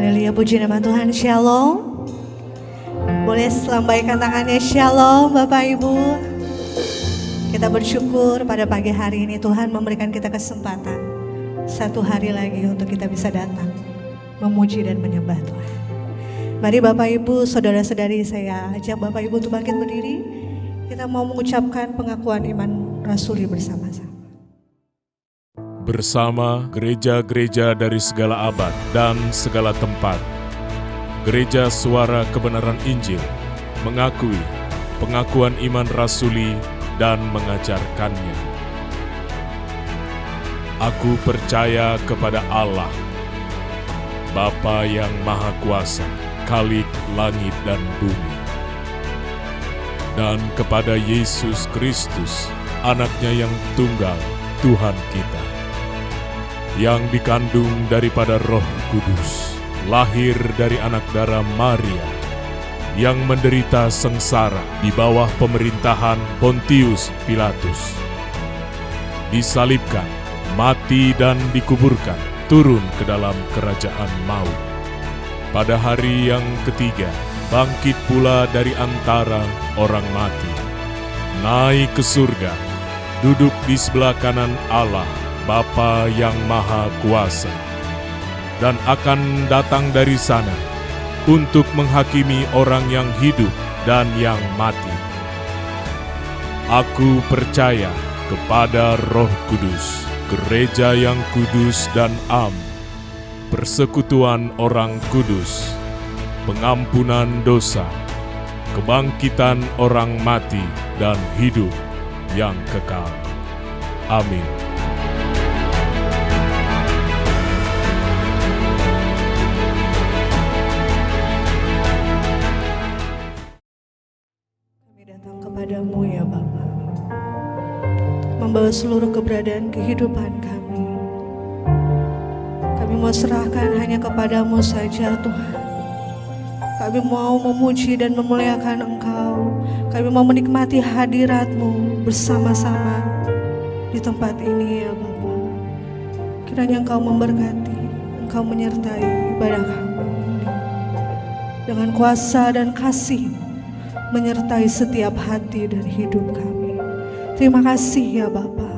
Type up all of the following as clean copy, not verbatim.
Haleluya, puji nama Tuhan. Shalom. Boleh lambaikan tangannya. Shalom Bapak Ibu. Kita bersyukur pada pagi hari ini Tuhan memberikan kita kesempatan satu hari lagi untuk kita bisa datang memuji dan menyembah Tuhan. Mari Bapak Ibu, saudara-saudari, saya ajak Bapak Ibu untuk bangkit berdiri. Kita mau mengucapkan pengakuan iman rasuli bersama-sama. Bersama gereja-gereja dari segala abad dan segala tempat, Gereja Suara Kebenaran Injil mengakui pengakuan iman rasuli dan mengajarkannya. Aku percaya kepada Allah, Bapa yang Maha Kuasa, Khalik langit dan bumi, dan kepada Yesus Kristus, Anaknya yang tunggal, Tuhan kita, yang dikandung daripada Roh Kudus, lahir dari anak darah Maria, yang menderita sengsara di bawah pemerintahan Pontius Pilatus, disalibkan, mati dan dikuburkan, turun ke dalam kerajaan maut. Pada hari yang ketiga, bangkit pula dari antara orang mati, naik ke surga, duduk di sebelah kanan Allah, Bapa yang Maha Kuasa, dan akan datang dari sana untuk menghakimi orang yang hidup dan yang mati. Aku percaya kepada Roh Kudus, gereja yang kudus dan am, persekutuan orang kudus, pengampunan dosa, kebangkitan orang mati dan hidup yang kekal. Amin. Kepadamu ya Bapa, membawa seluruh keberadaan kehidupan kami. Kami mau serahkan hanya kepadamu saja Tuhan. Kami mau memuji dan memuliakan Engkau. Kami mau menikmati hadirat-Mu bersama-sama di tempat ini ya Bapa. Kiranya Engkau memberkati, Engkau menyertai ibadah kami dengan kuasa dan kasih, menyertai setiap hati dan hidup kami. Terima kasih ya Bapa.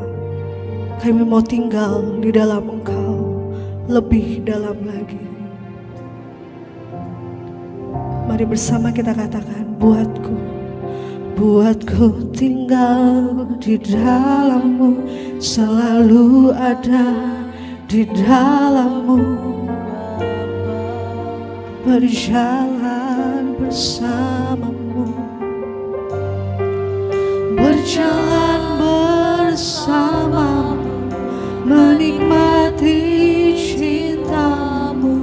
Kami mau tinggal di dalam Engkau lebih dalam lagi. Mari bersama kita katakan, buatku tinggal di dalam-Mu, selalu ada di dalam-Mu, berjalan bersama-Mu, berjalan bersama, menikmati cinta-Mu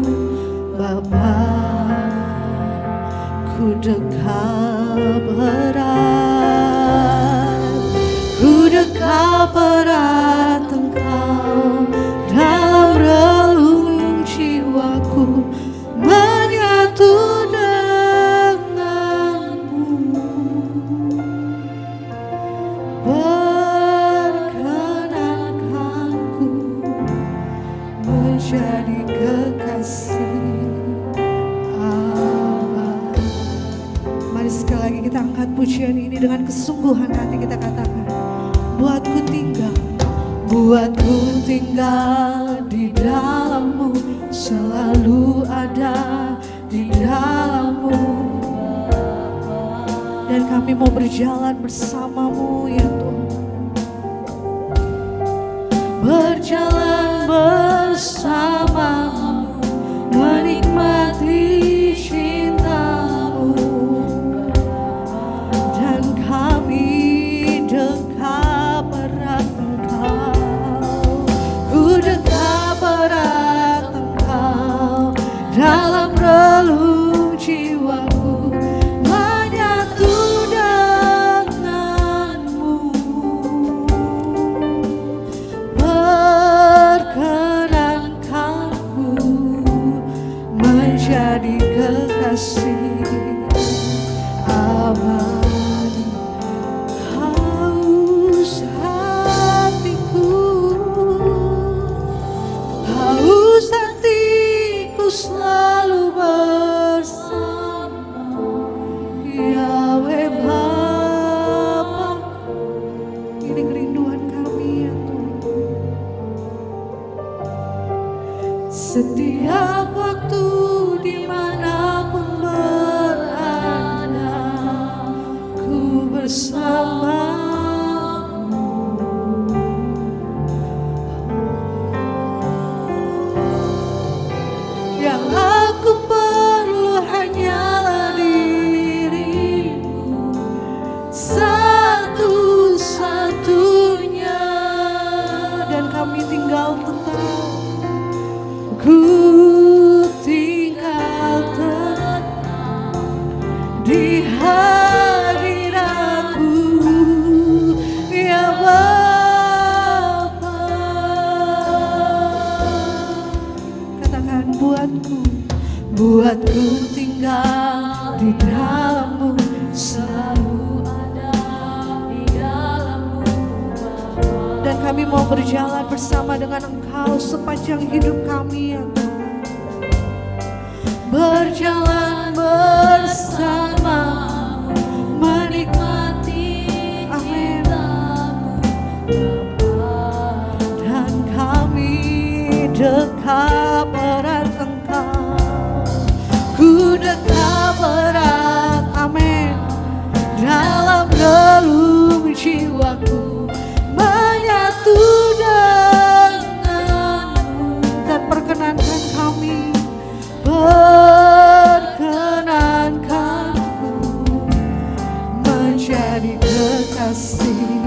Bapa. Ku dekat berat Engkau, dalam relung jiwaku menyatu denganmu. Perkenankanku menjadi kekasih Allah. Mari sekali lagi kita angkat pujian ini dengan kesungguhan hati, kita katakan, buatku tinggal di dalam-Mu, selalu ada di dalam-Mu, dan kami mau berjalan bersama-Mu ya Tuhan. Berjalan bersama-Mu, menikmati cinta-Mu, dan kami dekat erat Engkau. Ku dekat erat Engkau, dalam relung jiwaku menyatu denganmu. Ini kerinduan kami ya Tuhan. Setiap waktu dimanapun berada, ku bersamamu. Yang aku perlu hanyalah dirimu, satu-satunya. Dan kami tinggal tetap, ku tinggal tetap di hadiratmu ya Bapa. Katakan buatku tinggal di dalammu, selalu ada di dalammu Bapa. Dan kami mau berjalan bersama dengan Engkau sepanjang hidup kami ya Tuhan. Berjalan bersamamu, menikmati cintamu Bapa. Dan kami dekat erat Engkau, ku dekat erat, amin. Dalam relung jiwaku menyatu denganmu. Dan perkenankan kami, perkenankanku menjadi kekasih.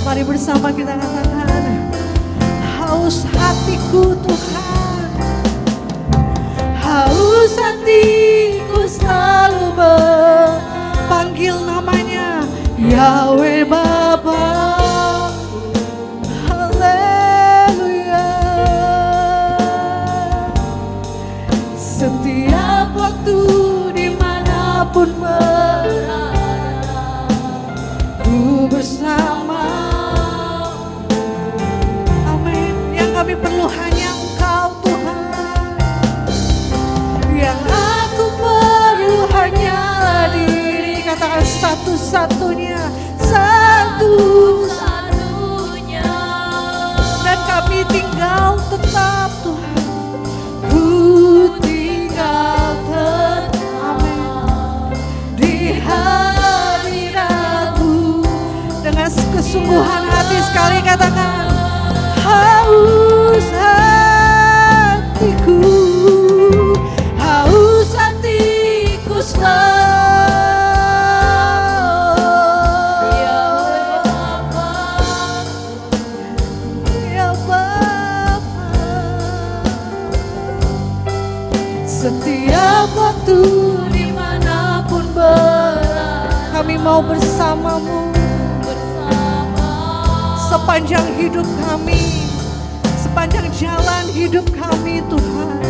Mari bersama kita katakan, haus hatiku Tuhan, haus hatiku selalu panggil namanya Yahweh Bapa. Haleluya. Setiap waktu dimanapun berada, ku bersama. Amin. Yang kami perlu hanya Engkau Tuhan. Yang aku perlu hanyalah diri. Katakan satu-satunya, satu-satunya. Dan kami tinggal tetap Tuhan, ku tinggal tetap, amin, di hadiratmu. Dengan kesungguhan hati sekali katakan, haus hatiku, haus hatiku selalu ya Bapa. Setiap waktu dimanapun berada, kami mau bersamamu sepanjang hidup kami, sepanjang jalan hidup kami Tuhan.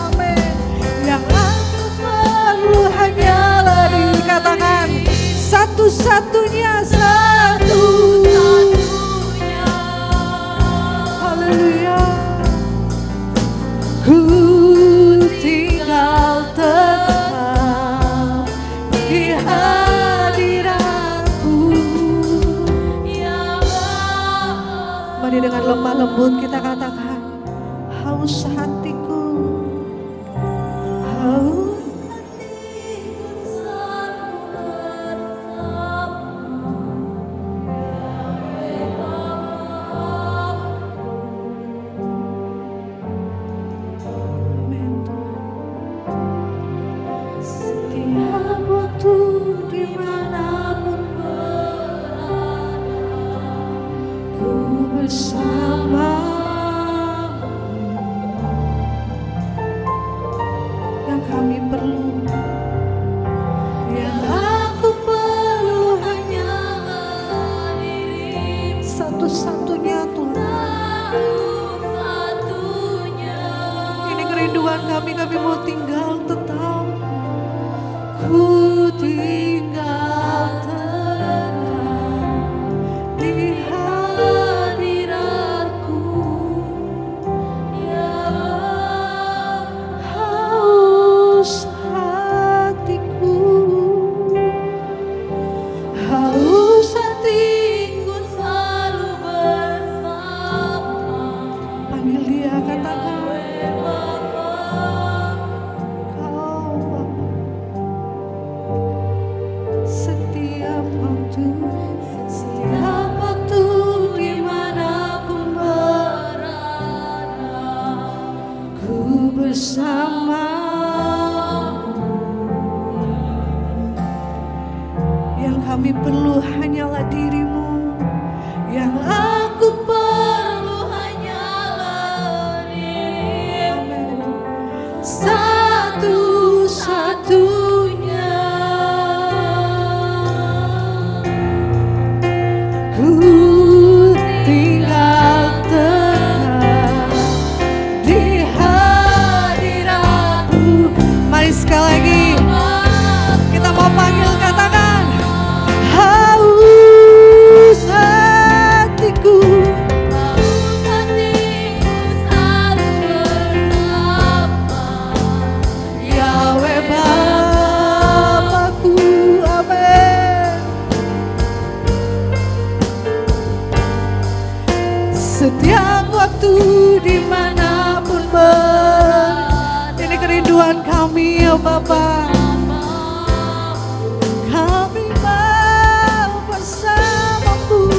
Amin. Yang aku perlu hanyalah dikatakan satu-satunya, satu-satunya. Haleluya. Ku tinggal tetap di hadiratmu ya Bapa. Mari dengan lemah lembut kita katakan, haus hatiku, haus hatiku selalu bersamamu Yahweh Bapa. Amin. Setiap waktu dimanapun berada, ku bersamamu. Yang kami perlu, yang aku perlu hanyalah diri, satu-satunya Tuhan, satu-satunya. Ini kerinduan kami mau tinggal tetap, ku tinggal tetap di hadiratmu ya haus hatiku, haus setiap waktu dimanapun ini kerinduan kami ya Bapa. Kami mau bersamamu,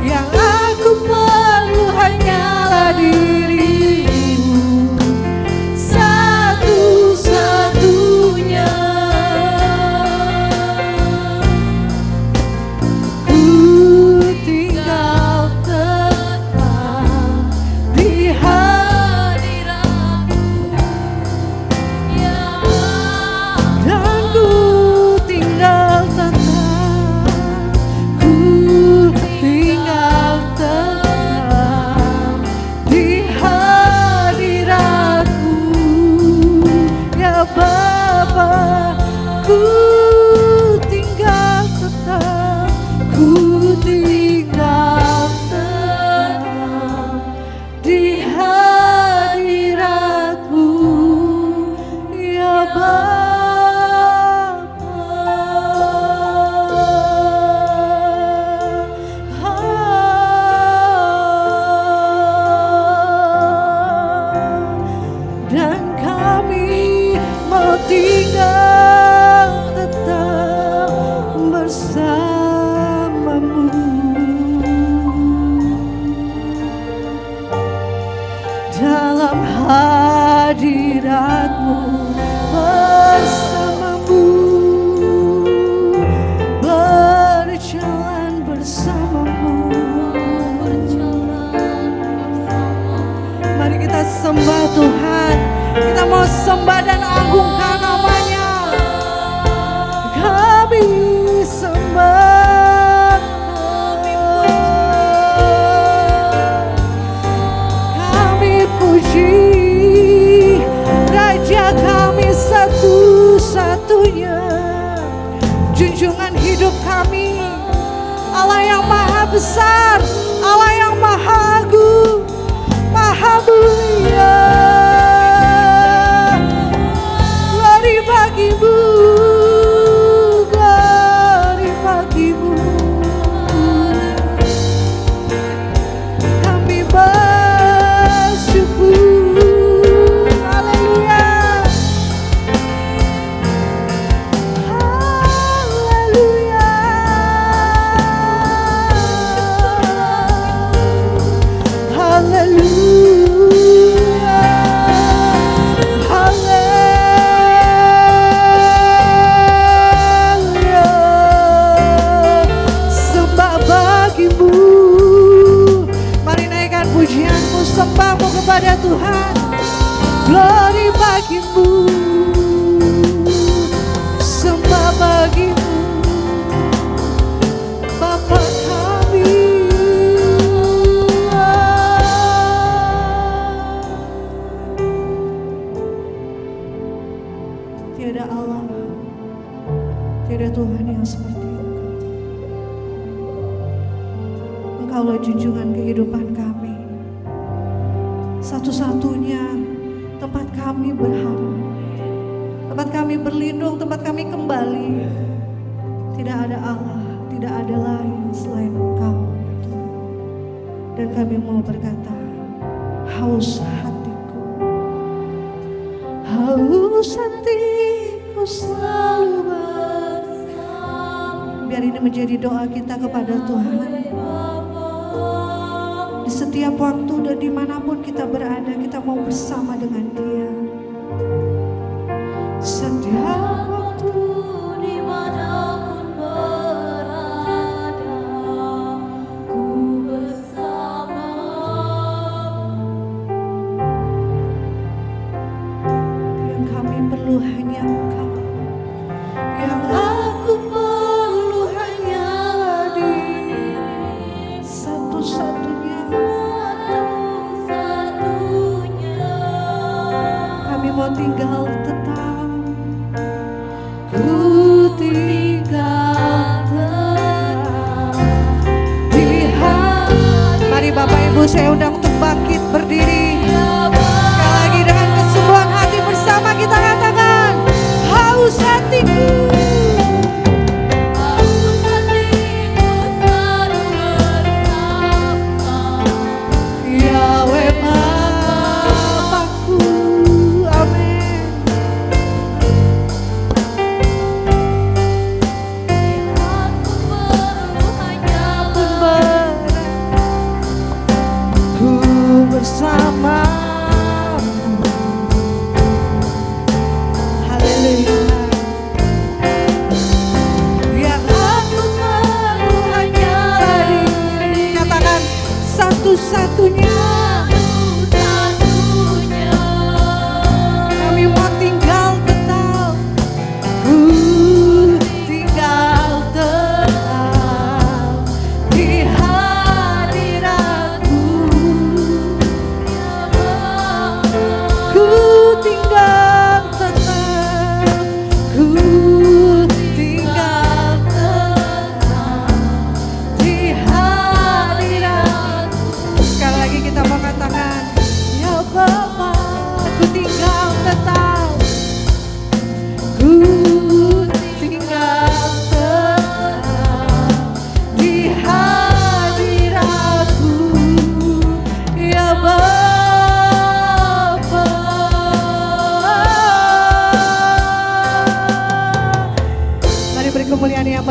yang aku perlu hanyalah dirimu satu-satunya. Dalam hadirat-Mu bersamamu, berjalan bersamamu. Mari kita sembah Tuhan, kita mau sembah dan agungkan namanya. Kami sembah, puji Raja kami satu-satunya, junjungan hidup kami, Allah yang maha besar, Allah yang maha agung, maha mulia. Glory bagimu, glory bagimu. Kami sembahmu kepada Tuhan, glory bagimu, sembah bagimu, Bapa kami. Tiada Allah, tiada Tuhan yang seperti Engkau. Engkaulah junjungan kehidupan kami, satu-satunya tempat kami berharap, tempat kami berlindung, tempat kami kembali. Tidak ada Allah, tidak ada lain selain Engkau. Dan kami mau berkata, haus hatiku, haus hatiku selalu bersama. Biar ini menjadi doa kita kepada Tuhan. Di setiap waktu dan dimanapun kita berada, kita mau bersama dengan Dia. Setiap waktu dimanapun berada, ku bersama. Yang kami perlu hanya Engkau, yang aku perlu hanyalah diri satu-satunya. Kami mau tinggal tetap, ku tinggal tetap di hati. Mari Bapak Ibu saya undang untuk bangkit berdiri. Sekali lagi dengan kesungguhan hati bersama kita katakan, haus hatiku.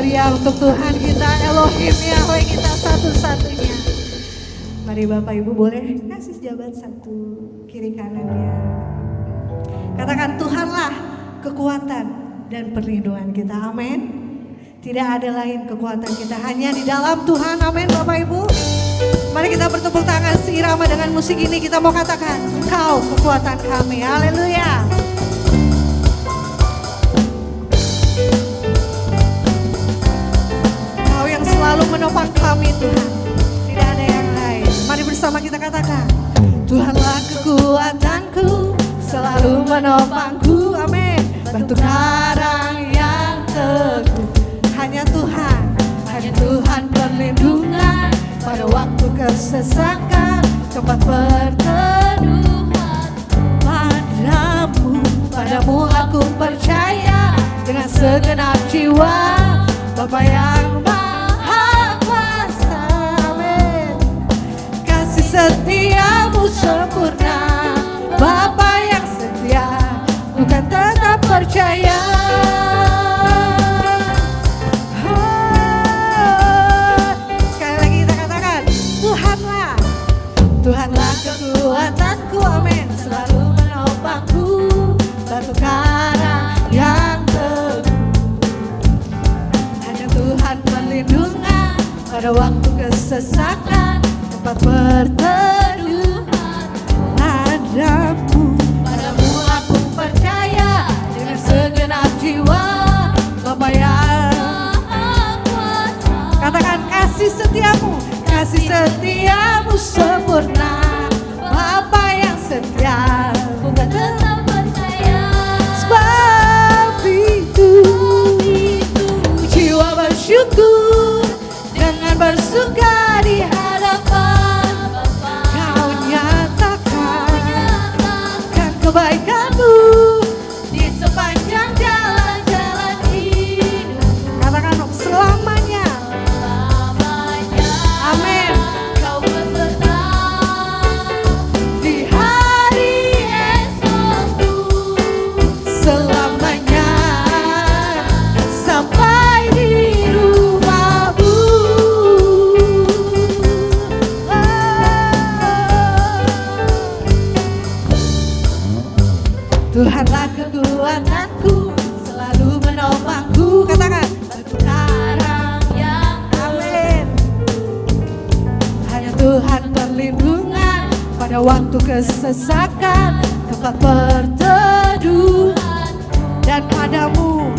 meriah untuk Tuhan kita, Elohim Yahweh kita satu-satunya. Mari Bapak Ibu boleh kasih jabat satu kiri kanannya. Katakan, Tuhanlah kekuatan dan perlindungan kita, amin. Tidak ada lain kekuatan kita, hanya di dalam Tuhan, amin Bapak Ibu. Mari kita bertepuk tangan seirama dengan musik ini, kita mau katakan, Engkau kekuatan kami, haleluya. Kau yang selalu menopang kami Tuhan, tidak ada yang lain. Mari bersama kita katakan, Tuhanlah kekuatanku, selalu menopangku, amin. Batu karang yang teguh, hanya Tuhan perlindungan pada waktu kesesakan, tempat perteduhan padamu aku percaya dengan segenap jiwa, Bapa yang Maha Kuasa, amin. Kasih setiamu sempurna, Bapa yang setia, bukan tetap percaya. Sekali lagi kita katakan, Tuhanlah kekuatanku, amin. Selalu menopangku, batu karang yang teguh, hanya Tuhan perlindungan pada waktu kesesakan, tempat perteduhan padamu aku percaya dengan segenap jiwa, Bapa yang Maha Kuasa. Katakan, kasih setiamu sempurna, Bapa yang setia, bukan tetap percaya. Sebab itu jiwa bersyukur dengan bersuka di hadapan Bapa. Kau nyatakan kebaikanmu di sepanjang jalan-jalan hidup. Katakan, selamanya, amin. Kau beserta di hari esokku, selamanya sampai di rumahmu. Tuhanlah kekuatanku, selalu menopangku. Katakan, batu karang yang amin. Hanya Tuhan perlindungan pada waktu kesesakan, tempat perteduhan. Dan padamu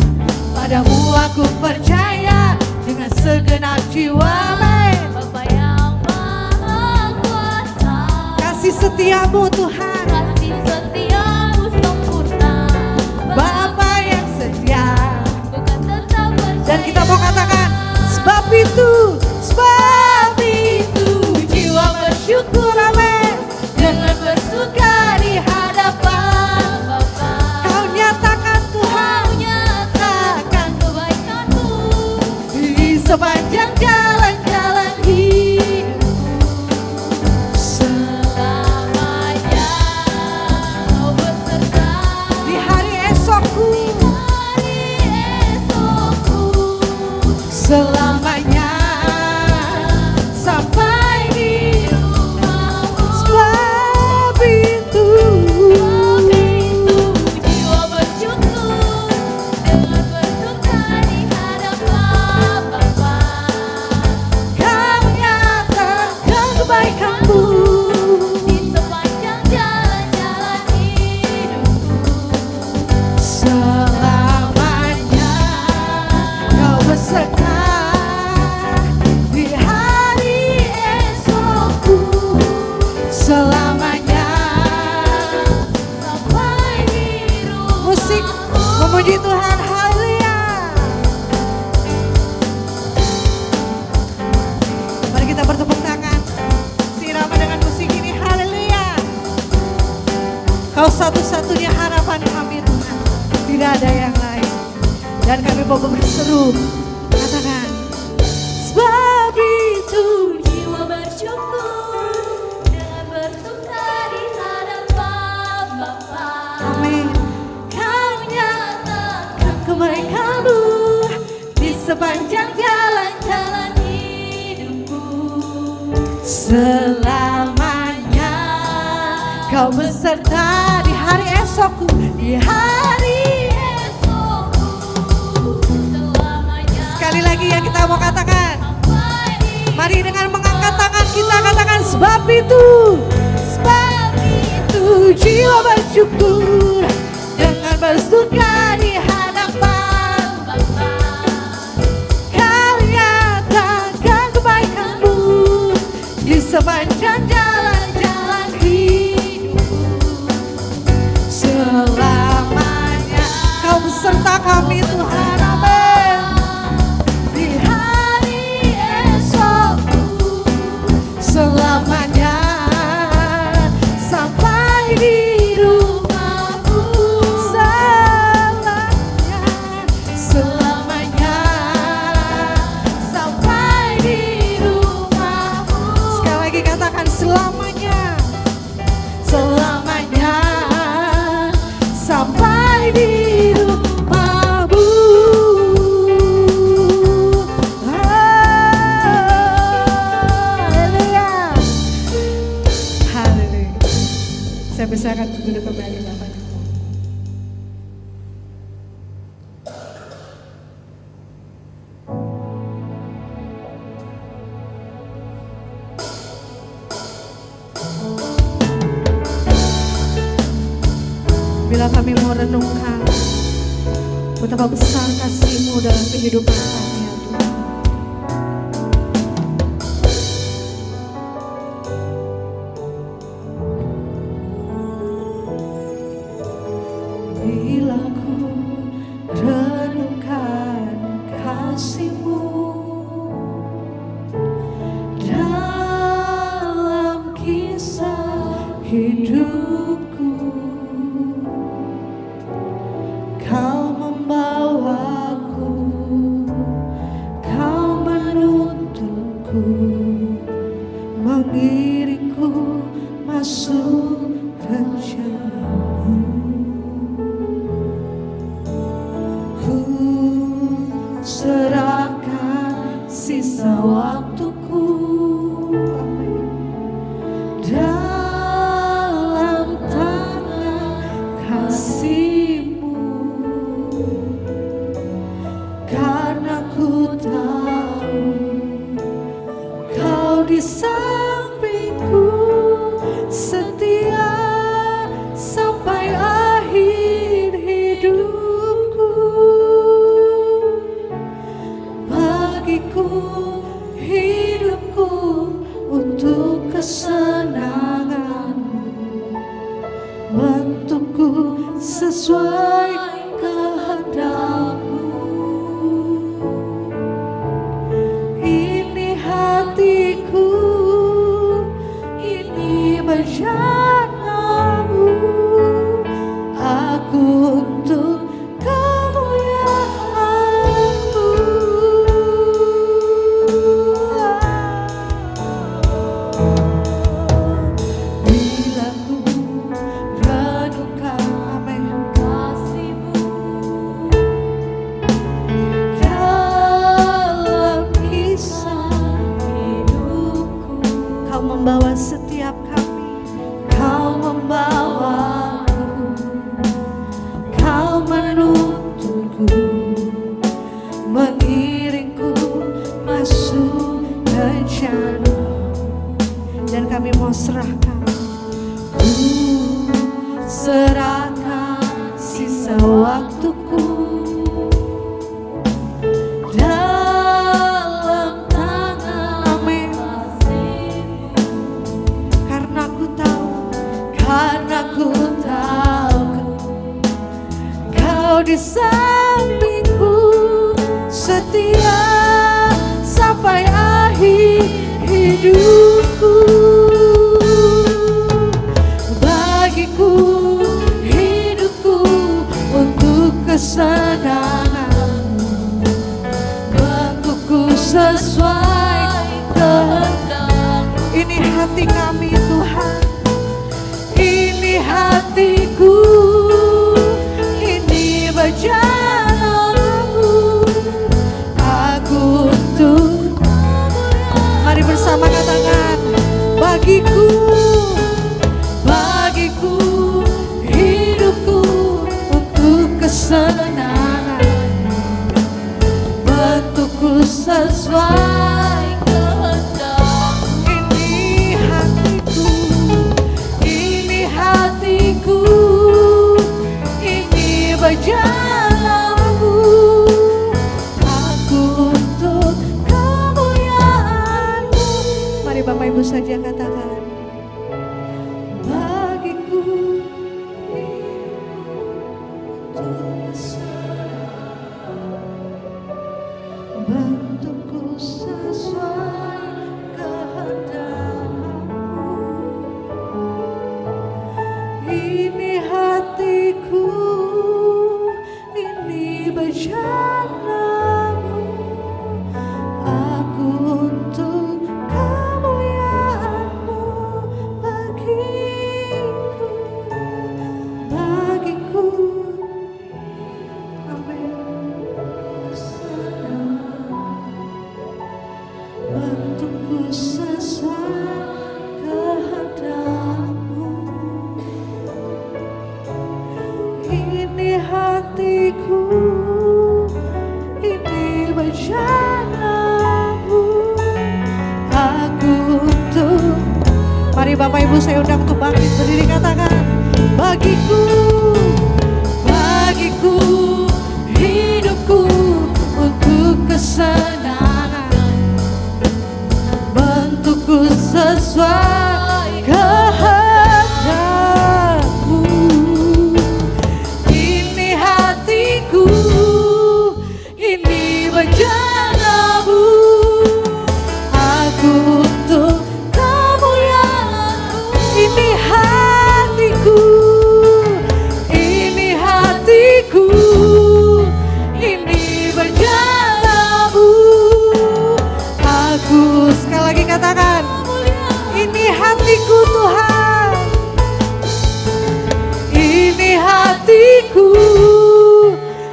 aku percaya dengan segenap jiwa, amin. Bapa yang Maha Kuasa, Kasih setiamu Tuhan, kasih setiamu sempurna, Bapa yang setia. bukan tetap percaya. Dan kita mau katakan, sebab itu jiwa bersyukur, amin. dengan bersuka di hadapan Bapa. Kau nyatakan Tuhan, Kau nyatakan kebaikanmu di sepanjang jalan-jalan hidup. selamanya. Kau beserta Di hari esokku, hari esokku, selamanya sampai di rumahmu. sebab itu Jiwa bersyukur dengan bersuka di hadapan Bapa. kau nyatakan kebaikanmu Di sepanjang jalan-jalan hidupku, selamanya. Kau beserta di hari esokku, selamanya sampai di rumahmu. musik memuji Tuhan, haleluya. Mari kita bertepuk tangan seirama dengan musik ini, haleluya. Kau satu-satunya harapan kami Tuhan, tidak ada yang lain. Dan kami mau berseru, katakan, sebab itu Jiwa bersyukur dengan bersuka di hadapan Bapa. amin. Kau nyatakan Kebaikanmu di sepanjang selamanya. Kau beserta di hari esokku, di hari esokku selamanya. sekali lagi ya kita mau katakan. Mari dengan mengangkat tangan kita katakan sebab itu jiwa bersyukur dengan bersuka di hadapan Bapa. Kau nyatakan kebaikanmu di sepanjang jalan-jalan hidupku selamanya. Kau beserta kami Tuhan, amin. Di hari esokku selamanya sampai di rumahmu selamanya, selamanya sampai di rumahmu. Sekali lagi katakan selamanya, selamanya sampai di rumahmu. Haleluya, haleluya. Saya persilakan untuk duduk kembali Bapak. Bila kami mau renungkan betapa besar kasih-Mu dalam kehidupan kami ya Tuhan. Bila ku renungkan kasih-Mu dalam kisah hidupku, Kau membawaku, Kau menuntunku, mengiringku masuk rencana-Mu. Ku serahkan sisa waktuku dalam tangan kasih-Mu, karena ku tahu Kau di sampingku setia sampai akhir hidupku. Bagiku hidupku untuk kesenangan-Mu, bentukku sesuai kehendak-Mu. Ini hatiku, ini bejana-Mu, aku untuk kemuliaan-Mu. Bila ku renungkan, amin, Kasih-Mu dalam kisah hidupku, Kau membawa setiap kami, Kau membawaku, Kau menuntunku, mengiringku masuk rencana. Dan kami mau serahkan, ku serahkan sisa waktuku dalam tangan, amin. Karena ku tahu Kau di sampingku setia sampai akhir hidupku. Bagiku hidupku untuk kesenangan-Mu, bentukku sesuai kehendak-Mu. Ini hati kami Tuhan, ini hatiku, ini bejana-Mu, aku untuk. Mari bersama katakan, sesuai kehendak. Ini hatiku, ini berjalanmu. Aku untuk kemuliaan-Mu. Mari Bapak Ibu saja katakan, bagiku bentukku sesuai kehendak-Mu. Ini hatiku, ini berjalanmu. Aku untuk kemuliaan-Mu. Bagiku, amin. Bentukku sesuai kehendak-Mu. Ini hatiku, ini berjalanmu. Aku untuk, mari Bapak Ibu saya undang untuk bangkit berdiri, katakan, bagiku hidupku untuk kesenangan. Bentukku sesuai kehendak-Mu. Ini hatiku, ini berjalanmu. Aku untuk kemuliaan-Mu. Ini hatiku, ini hatiku, ini berjalanmu. Aku, sekali lagi katakan, ini hatiku Tuhan, ini hatiku,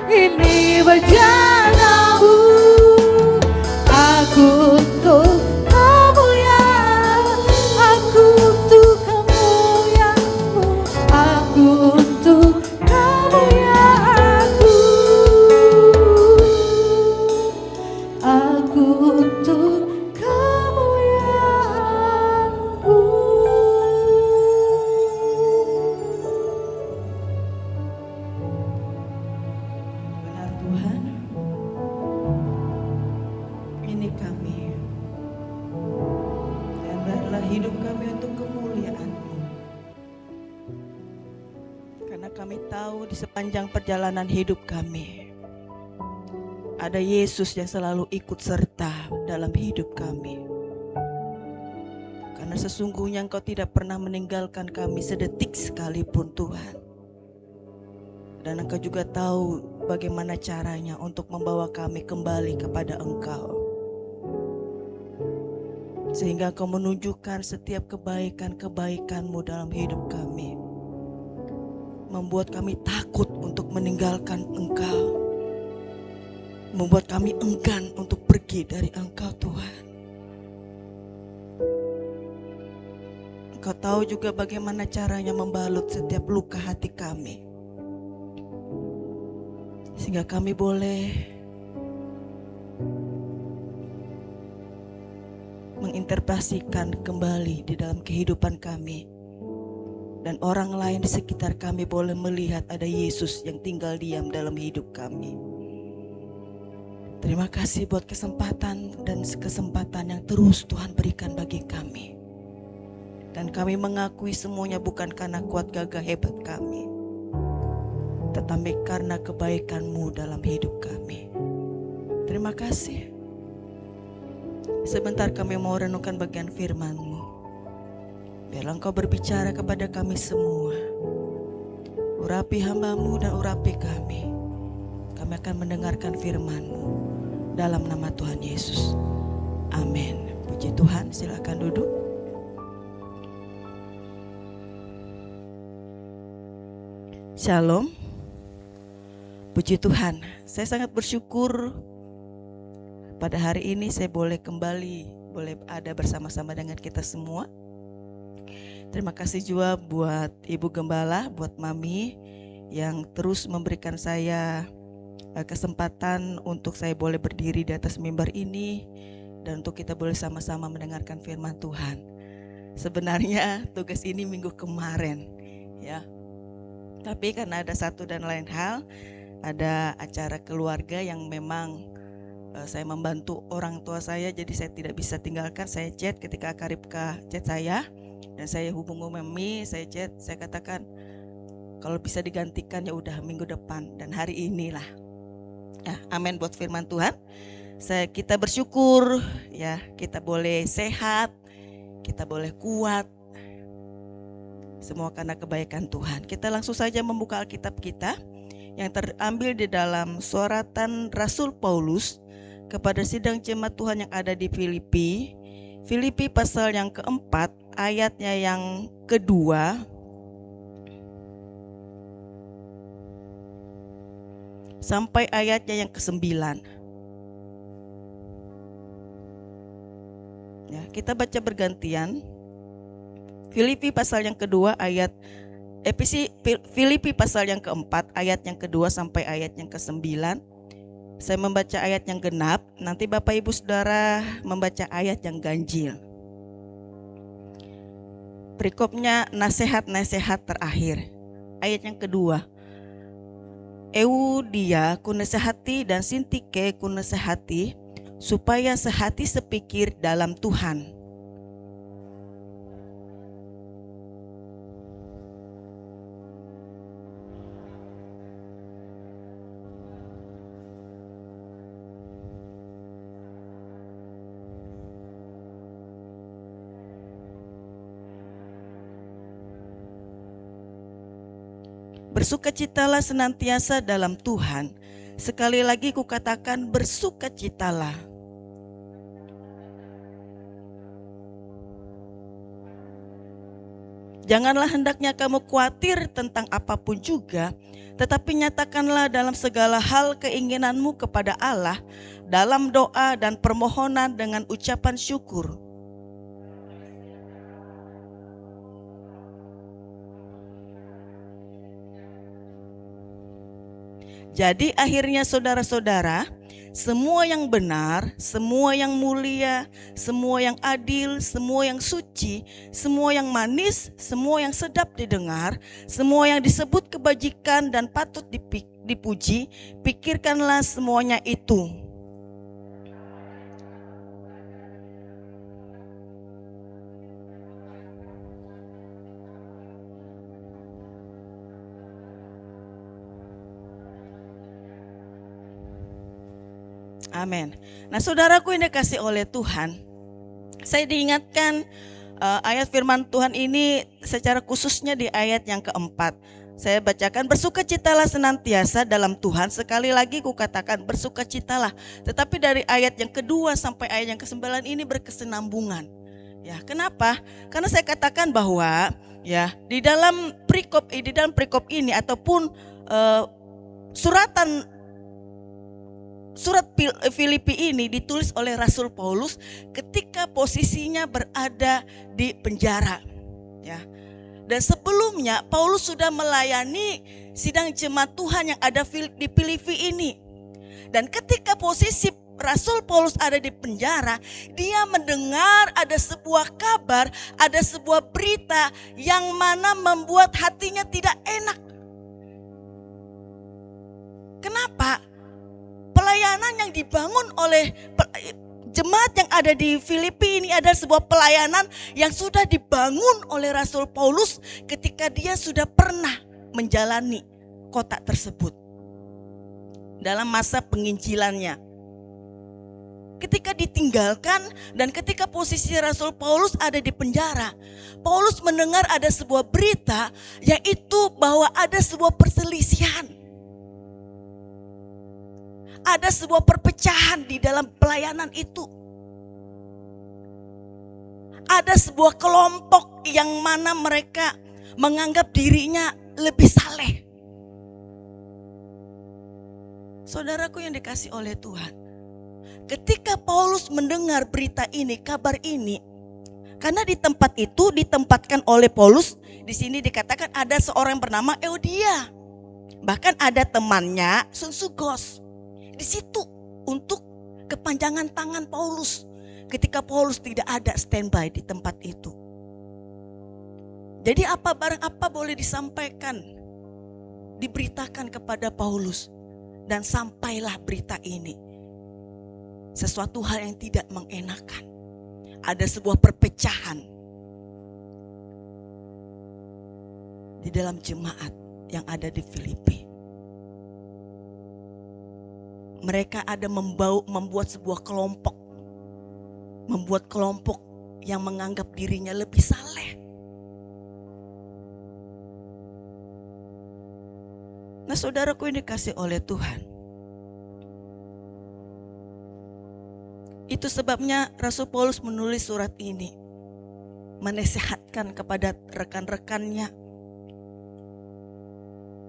ini berjalanmu. Aku untuk kemuliaan, aku untuk kemuliaan-Mu. Aku untuk kemuliaan-Mu. Aku untuk kemuliaan-Mu. Benar Tuhan, ini kami, dan biarlah hidup kami untuk kemuliaan-Mu. Karena kami tahu di sepanjang perjalanan hidup kami, ada Yesus yang selalu ikut serta dalam hidup kami. Karena sesungguhnya Engkau tidak pernah meninggalkan kami sedetik sekalipun Tuhan. Dan Engkau juga tahu bagaimana caranya untuk membawa kami kembali kepada Engkau. Sehingga Engkau menunjukkan setiap kebaikan-kebaikan-Mu dalam hidup kami. Membuat kami takut untuk meninggalkan Engkau. Membuat kami enggan untuk pergi dari Engkau Tuhan. Engkau tahu juga bagaimana caranya membalut setiap luka hati kami. Sehingga kami boleh menginterpretasikan kembali di dalam kehidupan kami. Dan orang lain di sekitar kami boleh melihat ada Yesus yang tinggal diam dalam hidup kami. Terima kasih buat kesempatan dan kesempatan yang terus Tuhan berikan bagi kami. Dan kami mengakui semuanya bukan karena kuat gagah hebat kami, tetapi karena kebaikan-Mu dalam hidup kami. Terima kasih. Sebentar kami mau renungkan bagian firman-Mu. Biarlah Engkau berbicara kepada kami semua. Urapi hamba-Mu dan urapi kami. Kami akan mendengarkan firman-Mu. Dalam nama Tuhan Yesus. Amin. Puji Tuhan, silakan duduk. Shalom. Puji Tuhan, saya sangat bersyukur pada hari ini saya boleh ada bersama-sama dengan kita semua. Terima kasih juga buat Ibu Gembala, buat Mami yang terus memberikan saya kesempatan untuk saya boleh berdiri di atas mimbar ini dan untuk kita boleh sama-sama mendengarkan firman Tuhan. Sebenarnya tugas ini minggu kemarin ya. Tapi karena ada satu dan lain hal, ada acara keluarga yang memang saya membantu orang tua saya, jadi saya tidak bisa tinggalkan. Saya chat ketika Karibka chat saya dan saya hubungi saya chat, saya katakan kalau bisa digantikan ya udah minggu depan dan hari inilah. Ya, amin buat firman Tuhan. Kita bersyukur ya, kita boleh sehat, kita boleh kuat. Semua karena kebaikan Tuhan. Kita langsung saja membuka Alkitab kita yang terambil di dalam suratan Rasul Paulus kepada sidang jemaat Tuhan yang ada di Filipi. Filipi pasal yang keempat, ayatnya yang kedua sampai ayatnya yang ke-9. Ya, kita baca bergantian. Filipi pasal yang kedua Filipi pasal yang keempat ayat yang kedua sampai ayat yang ke-9. Saya membaca ayat yang genap, nanti Bapak Ibu Saudara membaca ayat yang ganjil. Perikopnya nasihat-nasihat terakhir. Ayat yang kedua. Eudia ku nasihati dan Sintike ku nasihati supaya sehati sepikir dalam Tuhan. Bersukacitalah senantiasa dalam Tuhan. Sekali lagi kukatakan bersukacitalah. Janganlah hendaknya kamu khawatir tentang apapun juga, tetapi nyatakanlah dalam segala hal keinginanmu kepada Allah dalam doa dan permohonan dengan ucapan syukur. Jadi akhirnya saudara-saudara, semua yang benar, semua yang mulia, semua yang adil, semua yang suci, semua yang manis, semua yang sedap didengar, semua yang disebut kebajikan dan patut dipuji, pikirkanlah semuanya itu. Amin. Nah, saudaraku yang dikasih oleh Tuhan, saya diingatkan ayat firman Tuhan ini secara khususnya di ayat yang keempat. Saya bacakan, bersukacitalah senantiasa dalam Tuhan. Sekali lagi kukatakan bersukacitalah. Tetapi dari ayat yang kedua sampai ayat yang ke-9 ini berkesinambungan. Ya, kenapa? Karena saya katakan bahwa ya di dalam perikop ini ataupun surat Filipi ini ditulis oleh Rasul Paulus ketika posisinya berada di penjara. Ya. Dan sebelumnya Paulus sudah melayani sidang jemaat Tuhan yang ada di Filipi ini. Dan ketika posisi Rasul Paulus ada di penjara, dia mendengar ada sebuah kabar, ada sebuah berita yang mana membuat hatinya tidak enak. Kenapa? Pelayanan yang dibangun oleh jemaat yang ada di Filipi ini adalah sebuah pelayanan yang sudah dibangun oleh Rasul Paulus ketika dia sudah pernah menjalani kota tersebut dalam masa penginjilannya. Ketika ditinggalkan dan ketika posisi Rasul Paulus ada di penjara, Paulus mendengar ada sebuah berita, yaitu bahwa ada sebuah perselisihan. Ada sebuah perpecahan di dalam pelayanan itu. Ada sebuah kelompok yang mana mereka menganggap dirinya lebih saleh. Saudaraku yang dikasih oleh Tuhan, ketika Paulus mendengar berita ini, kabar ini, karena di tempat itu ditempatkan oleh Paulus, di sini dikatakan ada seorang bernama Eudia. Bahkan ada temannya Sunsugos. di situ untuk kepanjangan tangan Paulus ketika Paulus tidak ada standby di tempat itu. Jadi barang apa boleh disampaikan, diberitakan kepada Paulus, dan sampailah berita ini. Sesuatu hal yang tidak mengenakan. Ada sebuah perpecahan di dalam jemaat yang ada di Filipi. Mereka ada membuat sebuah kelompok. Membuat kelompok yang menganggap dirinya lebih saleh. Nah, saudaraku yang dikasih oleh Tuhan, itu sebabnya Rasul Paulus menulis surat ini, menasihatkan kepada rekan-rekannya,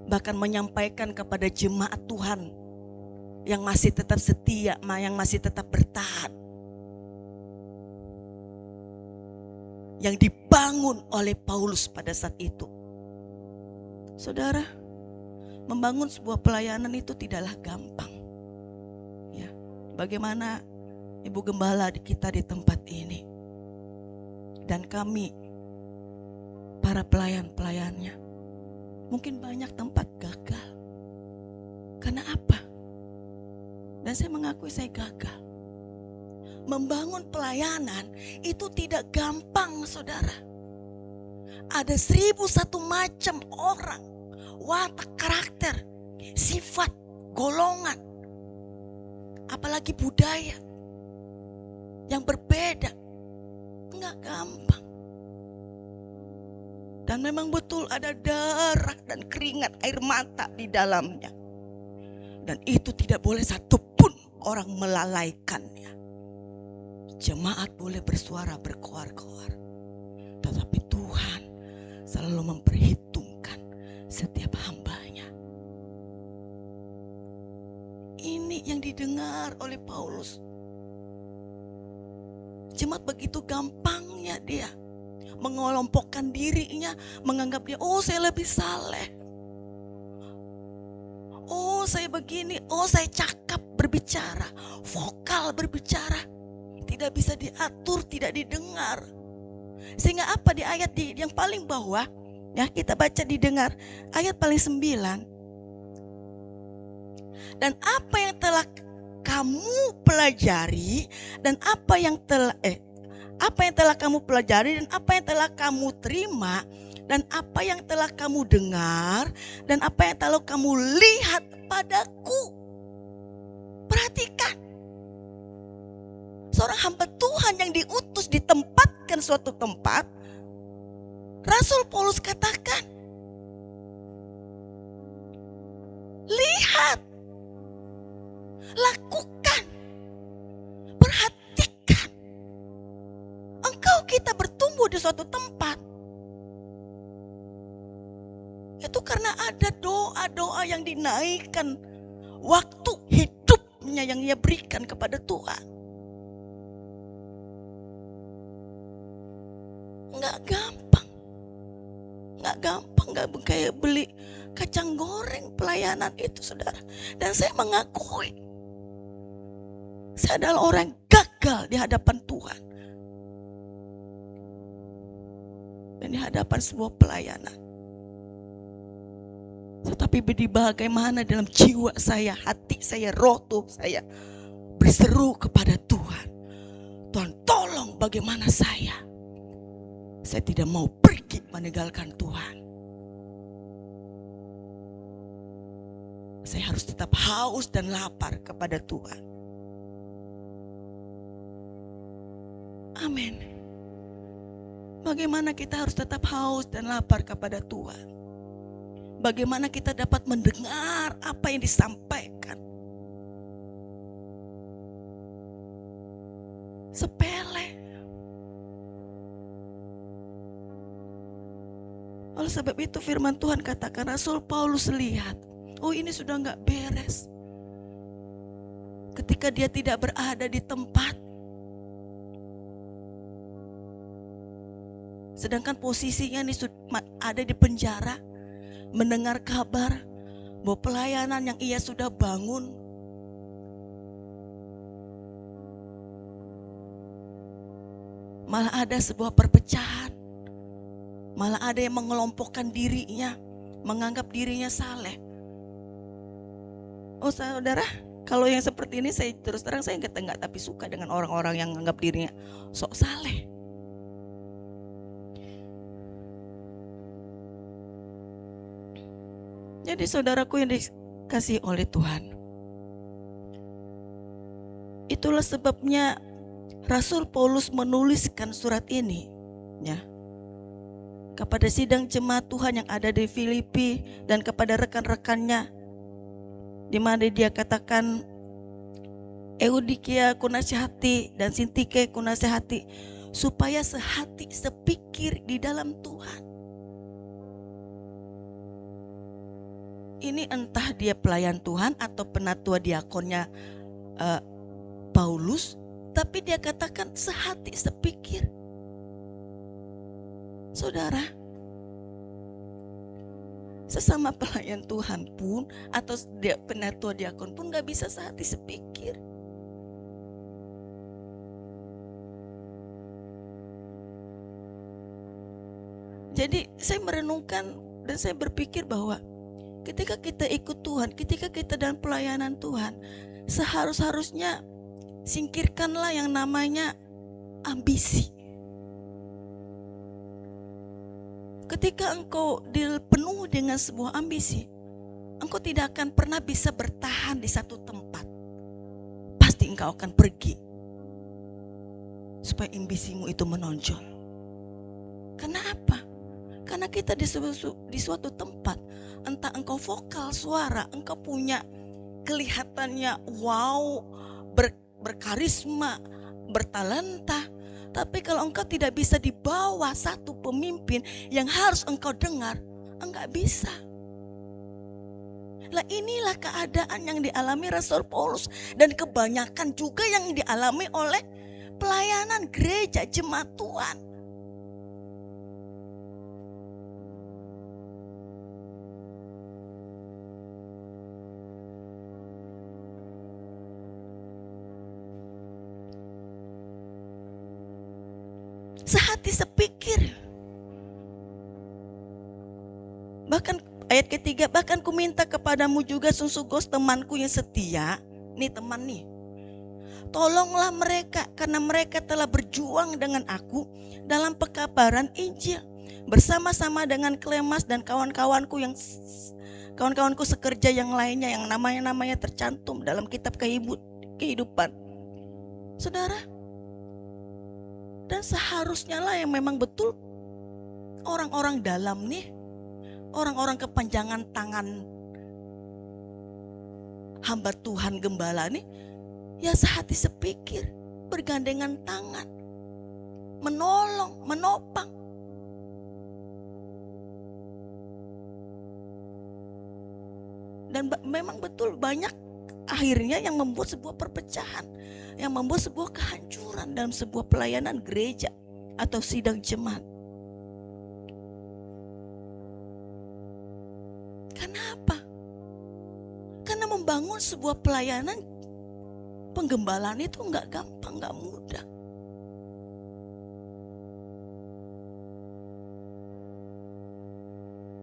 bahkan menyampaikan kepada jemaat Tuhan yang masih tetap setia, yang masih tetap bertahan, yang dibangun oleh Paulus pada saat itu. Saudara, membangun sebuah pelayanan itu tidaklah gampang. Ya, bagaimana Ibu Gembala kita di tempat ini dan kami para pelayan-pelayannya, mungkin banyak tempat gagal. Karena apa? Dan saya mengakui saya gagal. Membangun pelayanan itu tidak gampang, saudara. Ada 1001 macam orang, watak, karakter, sifat, golongan, apalagi budaya yang berbeda. Enggak gampang. Dan memang betul ada darah dan keringat, air mata di dalamnya. Dan itu tidak boleh satupun orang melalaikannya. Jemaat boleh bersuara berkoar-koar, tetapi Tuhan selalu memperhitungkan setiap hambanya. Ini yang didengar oleh Paulus. Jemaat begitu gampangnya dia mengelompokkan dirinya, menganggap dia, oh saya lebih saleh, oh saya begini, oh saya cakap berbicara, vokal berbicara, tidak bisa diatur, tidak didengar. Sehingga apa di ayat yang paling bawah, ya kita baca didengar, ayat paling 9. Dan apa yang telah kamu pelajari dan apa yang telah kamu pelajari dan apa yang telah kamu terima dan apa yang telah kamu dengar dan apa yang telah kamu lihat padaku. Perhatikan, seorang hamba Tuhan yang diutus ditempatkan suatu tempat, Rasul Paulus katakan, lihat, lakukan, perhatikan. Engkau kita bertumbuh di suatu tempat, itu karena ada doa-doa yang dinaikkan, waktu hidupnya yang ia berikan kepada Tuhan. Enggak gampang, enggak kayak beli kacang goreng pelayanan itu, saudara. Dan saya mengakui, saya adalah orang yang gagal di hadapan Tuhan dan di hadapan sebuah pelayanan. Tetapi bagaimana dalam jiwa saya, hati saya, roh tuh saya berseru kepada Tuhan, Tuhan tolong bagaimana saya tidak mau pergi meninggalkan Tuhan. Saya harus tetap haus dan lapar kepada Tuhan. Amin. Bagaimana kita harus tetap haus dan lapar kepada Tuhan? Bagaimana kita dapat mendengar apa yang disampaikan? Sepele. Oleh sebab itu firman Tuhan katakan, Rasul Paulus lihat, oh ini sudah gak beres. Ketika dia tidak berada di tempat, sedangkan posisinya ini ada di penjara, mendengar kabar bahwa pelayanan yang ia sudah bangun Malah ada sebuah perpecahan. Malah ada yang mengelompokkan dirinya, menganggap dirinya saleh. Oh saudara, kalau yang seperti ini saya terus terang saya nggak tapi suka dengan orang-orang yang menganggap dirinya sok saleh. Jadi saudaraku yang dikasihi oleh Tuhan, itulah sebabnya Rasul Paulus menuliskan surat ini, ya, kepada sidang jemaat Tuhan yang ada di Filipi dan kepada rekan-rekannya, di mana dia katakan, Eudikia kunasihati dan Sintike kunasihati supaya sehati sepikir di dalam Tuhan. Ini entah dia pelayan Tuhan atau penatua diakonnya Paulus, tapi dia katakan sehati sepikir. Saudara, sesama pelayan Tuhan pun atau penatua diakon pun gak bisa sehati sepikir. Jadi saya merenungkan dan saya berpikir bahwa ketika kita ikut Tuhan, ketika kita dalam pelayanan Tuhan, seharusnya singkirkanlah yang namanya ambisi. Ketika engkau dipenuhi dengan sebuah ambisi, engkau tidak akan pernah bisa bertahan di satu tempat. Pasti engkau akan pergi supaya ambisimu itu menonjol. Kenapa? Karena kita di suatu tempat, entah engkau vokal suara, engkau punya kelihatannya wow, berkarisma, bertalenta, tapi kalau engkau tidak bisa di bawah satu pemimpin yang harus engkau dengar, enggak bisa. Lah inilah keadaan yang dialami Rasul Paulus dan kebanyakan juga yang dialami oleh pelayanan gereja jemaat Tuhan. Sehati sepikir. Bahkan ayat ketiga, bahkan ku minta kepadamu juga Sungsugos temanku yang setia. Nih teman nih, tolonglah mereka karena mereka telah berjuang dengan aku dalam pekabaran Injil bersama-sama dengan Klemas dan kawan-kawanku sekerja yang lainnya yang namanya tercantum dalam kitab kehidupan. Saudara, dan seharusnya lah yang memang betul orang-orang dalam nih, orang-orang kepanjangan tangan hamba Tuhan gembala nih, ya sehati sepikir, bergandengan tangan, menolong, menopang. Dan memang betul banyak akhirnya yang membuat sebuah perpecahan, yang membuat sebuah kehancuran dalam sebuah pelayanan gereja atau sidang jemaat. Kenapa? Karena membangun sebuah pelayanan penggembalaan itu enggak gampang, enggak mudah.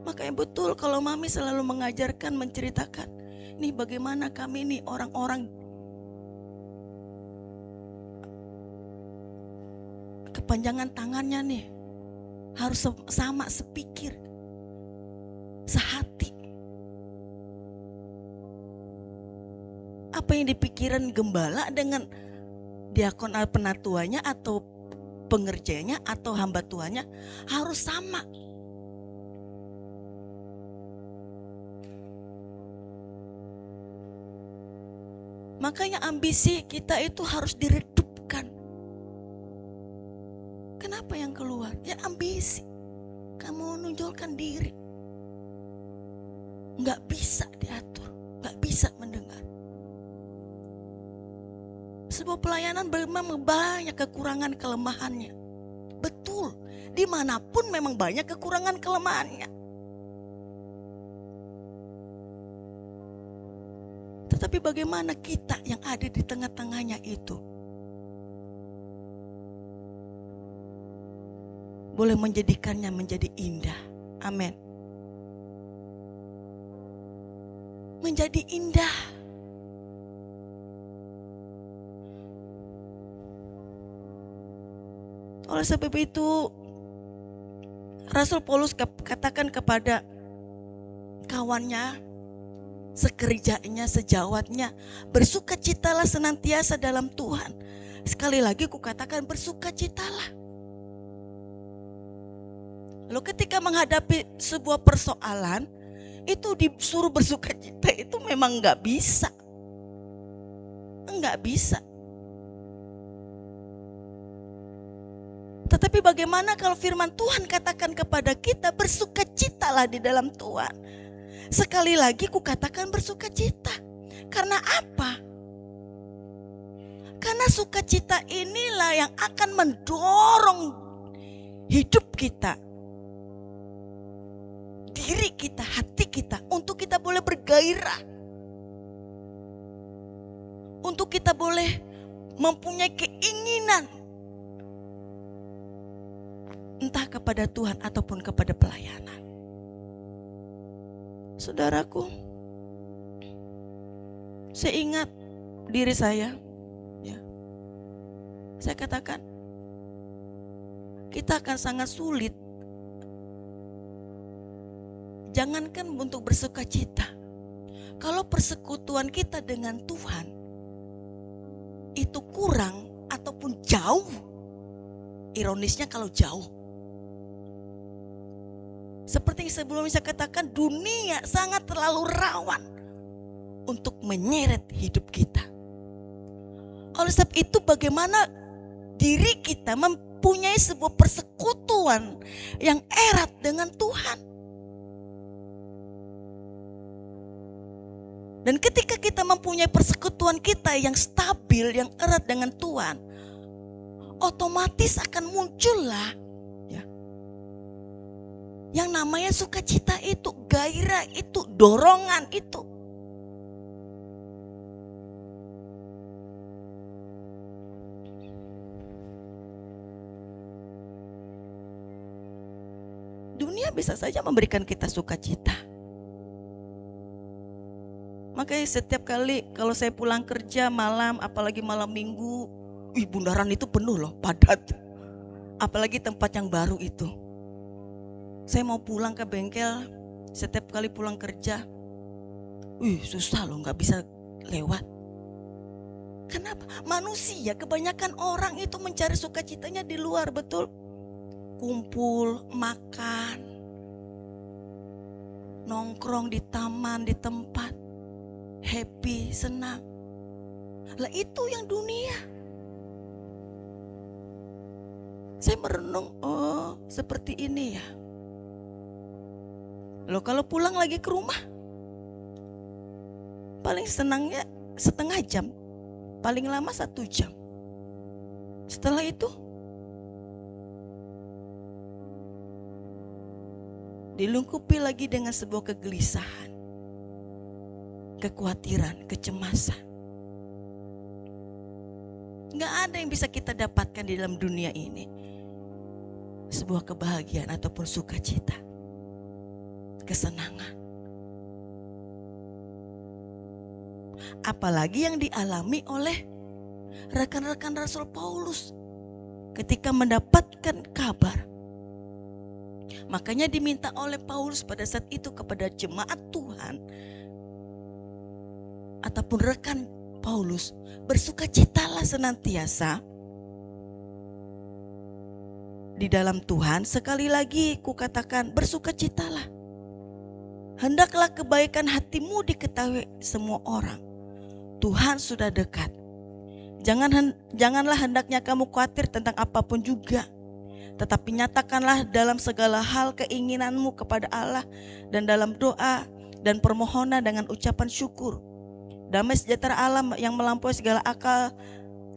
Makanya betul kalau Mami selalu mengajarkan, menceritakan, nih bagaimana kami nih orang-orang kepanjangan tangannya nih harus sama sepikir, sehati. Apa yang dipikiran gembala dengan diakon penatuanya atau pengerjanya atau hamba tuanya harus sama. Makanya ambisi kita itu harus diredupkan. Kenapa yang keluar? Ya ambisi. Kamu menonjolkan diri. Nggak bisa diatur, nggak bisa mendengar. Sebuah pelayanan memang banyak kekurangan kelemahannya. Betul, dimanapun memang banyak kekurangan kelemahannya. Tetapi bagaimana kita yang ada di tengah-tengahnya itu boleh menjadikannya menjadi indah. Amin. Menjadi indah. Oleh sebab itu, Rasul Paulus katakan kepada kawannya, sekerjanya, sejawatnya, bersukacitalah senantiasa dalam Tuhan. Sekali lagi kukatakan, bersukacitalah. Lalu ketika menghadapi sebuah persoalan, itu disuruh bersukacita, itu memang enggak bisa. Enggak bisa. Tetapi bagaimana kalau firman Tuhan katakan kepada kita, bersukacitalah di dalam Tuhan. Sekali lagi kukatakan bersukacita. Karena apa? Karena sukacita inilah yang akan mendorong hidup kita, diri kita, hati kita, untuk kita boleh bergairah, untuk kita boleh mempunyai keinginan, entah kepada Tuhan ataupun kepada pelayanan. Saudaraku, saya ingat diri saya, ya. Saya katakan, kita akan sangat sulit, jangankan untuk bersukacita, kalau persekutuan kita dengan Tuhan itu kurang ataupun jauh. Ironisnya kalau jauh, seperti yang sebelumnya saya katakan, dunia sangat terlalu rawan untuk menyeret hidup kita. Oleh sebab itu, bagaimana diri kita mempunyai sebuah persekutuan yang erat dengan Tuhan. Dan ketika kita mempunyai persekutuan kita yang stabil, yang erat dengan Tuhan, otomatis akan muncullah yang namanya sukacita itu, gairah itu, dorongan itu. Dunia bisa saja memberikan kita sukacita. Makanya setiap kali kalau saya pulang kerja malam, apalagi malam minggu, bundaran itu penuh loh, padat. Apalagi tempat yang baru itu. Saya mau pulang ke bengkel, setiap kali pulang kerja, susah loh, gak bisa lewat. Kenapa? Manusia, kebanyakan orang itu mencari sukacitanya di luar, betul? Kumpul, makan, nongkrong di taman, di tempat, happy, senang. Lah itu yang dunia. Saya merenung, seperti ini ya. Loh kalau pulang lagi ke rumah, paling senangnya setengah jam, paling lama 1 jam. Setelah itu dilengkapi lagi dengan sebuah kegelisahan, kekhawatiran, kecemasan. Gak ada yang bisa kita dapatkan di dalam dunia ini, sebuah kebahagiaan ataupun sukacita, kesenangan. Apalagi yang dialami oleh rekan-rekan Rasul Paulus ketika mendapatkan kabar. Makanya diminta oleh Paulus pada saat itu kepada jemaat Tuhan ataupun rekan Paulus, bersukacitalah senantiasa di dalam Tuhan. Sekali lagi kukatakan, bersukacitalah. Hendaklah kebaikan hatimu diketahui semua orang. Tuhan sudah dekat. Janganlah hendaknya kamu khawatir tentang apapun juga. Tetapi nyatakanlah dalam segala hal keinginanmu kepada Allah, dan dalam doa dan permohonan dengan ucapan syukur. Damai sejahtera Allah yang melampaui segala akal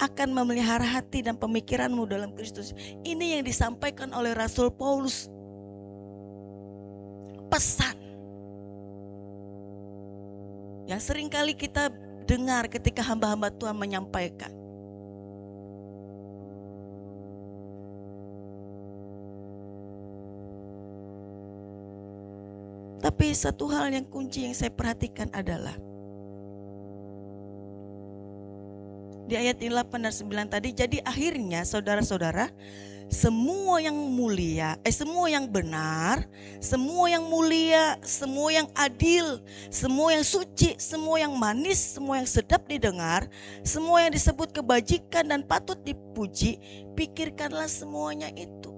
akan memelihara hati dan pemikiranmu dalam Kristus. Ini yang disampaikan oleh Rasul Paulus. Pesan yang seringkali kita dengar ketika hamba-hamba Tuhan menyampaikan. Tapi satu hal yang kunci yang saya perhatikan adalah di ayat 8 dan 9 tadi, jadi akhirnya saudara-saudara, semua yang mulia, semua yang benar, semua yang mulia, semua yang adil, semua yang suci, semua yang manis, semua yang sedap didengar, semua yang disebut kebajikan dan patut dipuji, pikirkanlah semuanya itu.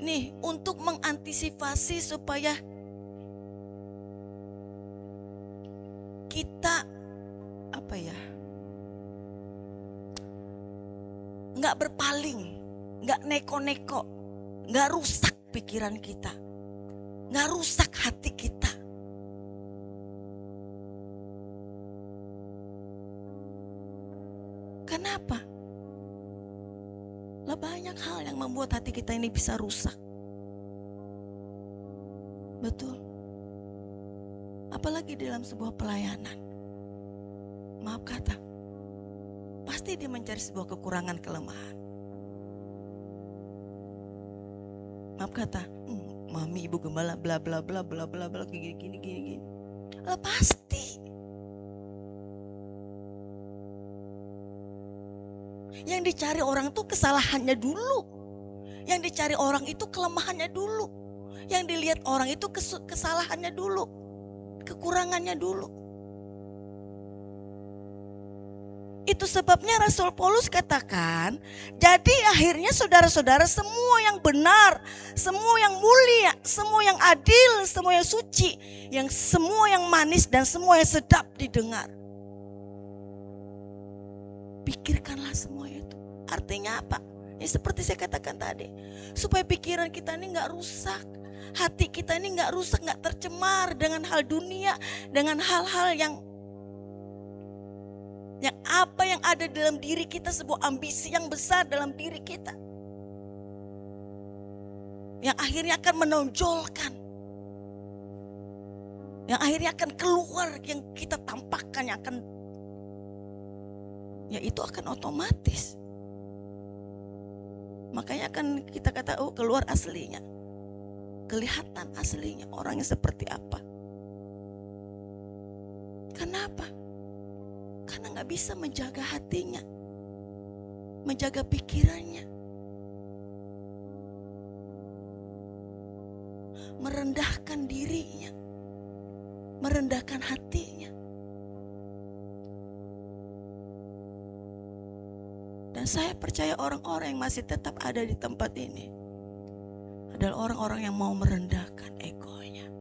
Nih, untuk mengantisipasi supaya kita nggak berpaling, nggak neko-neko, nggak rusak pikiran kita, nggak rusak hati kita. Kenapa? Lah banyak hal yang membuat hati kita ini bisa rusak. Betul. Apalagi dalam sebuah pelayanan. Maaf kata, pasti dia mencari sebuah kekurangan, kelemahan. Maaf kata, mami ibu gembala bla bla bla bla bla bla gini. Lah pasti. Yang dicari orang itu kesalahannya dulu. Yang dicari orang itu kelemahannya dulu. Yang dilihat orang itu kesalahannya dulu, kekurangannya dulu. Itu sebabnya Rasul Paulus katakan, jadi akhirnya saudara-saudara, semua yang benar, semua yang mulia, semua yang adil, semua yang suci, semua yang manis dan semua yang sedap didengar, pikirkanlah semua itu. Artinya apa? Ya seperti saya katakan tadi, supaya pikiran kita ini gak rusak, hati kita ini gak rusak, gak tercemar dengan hal dunia, dengan hal-hal yang apa yang ada dalam diri kita, sebuah ambisi yang besar dalam diri kita, yang akhirnya akan menonjolkan, yang akhirnya akan keluar, yang kita tampakkan, yang akan, ya itu akan otomatis. Makanya akan kita kata, oh keluar aslinya, kelihatan aslinya orangnya seperti apa. Kenapa? Karena gak bisa menjaga hatinya, menjaga pikirannya, merendahkan dirinya, merendahkan hatinya. Dan saya percaya orang-orang yang masih tetap ada di tempat ini adalah orang-orang yang mau merendahkan egonya,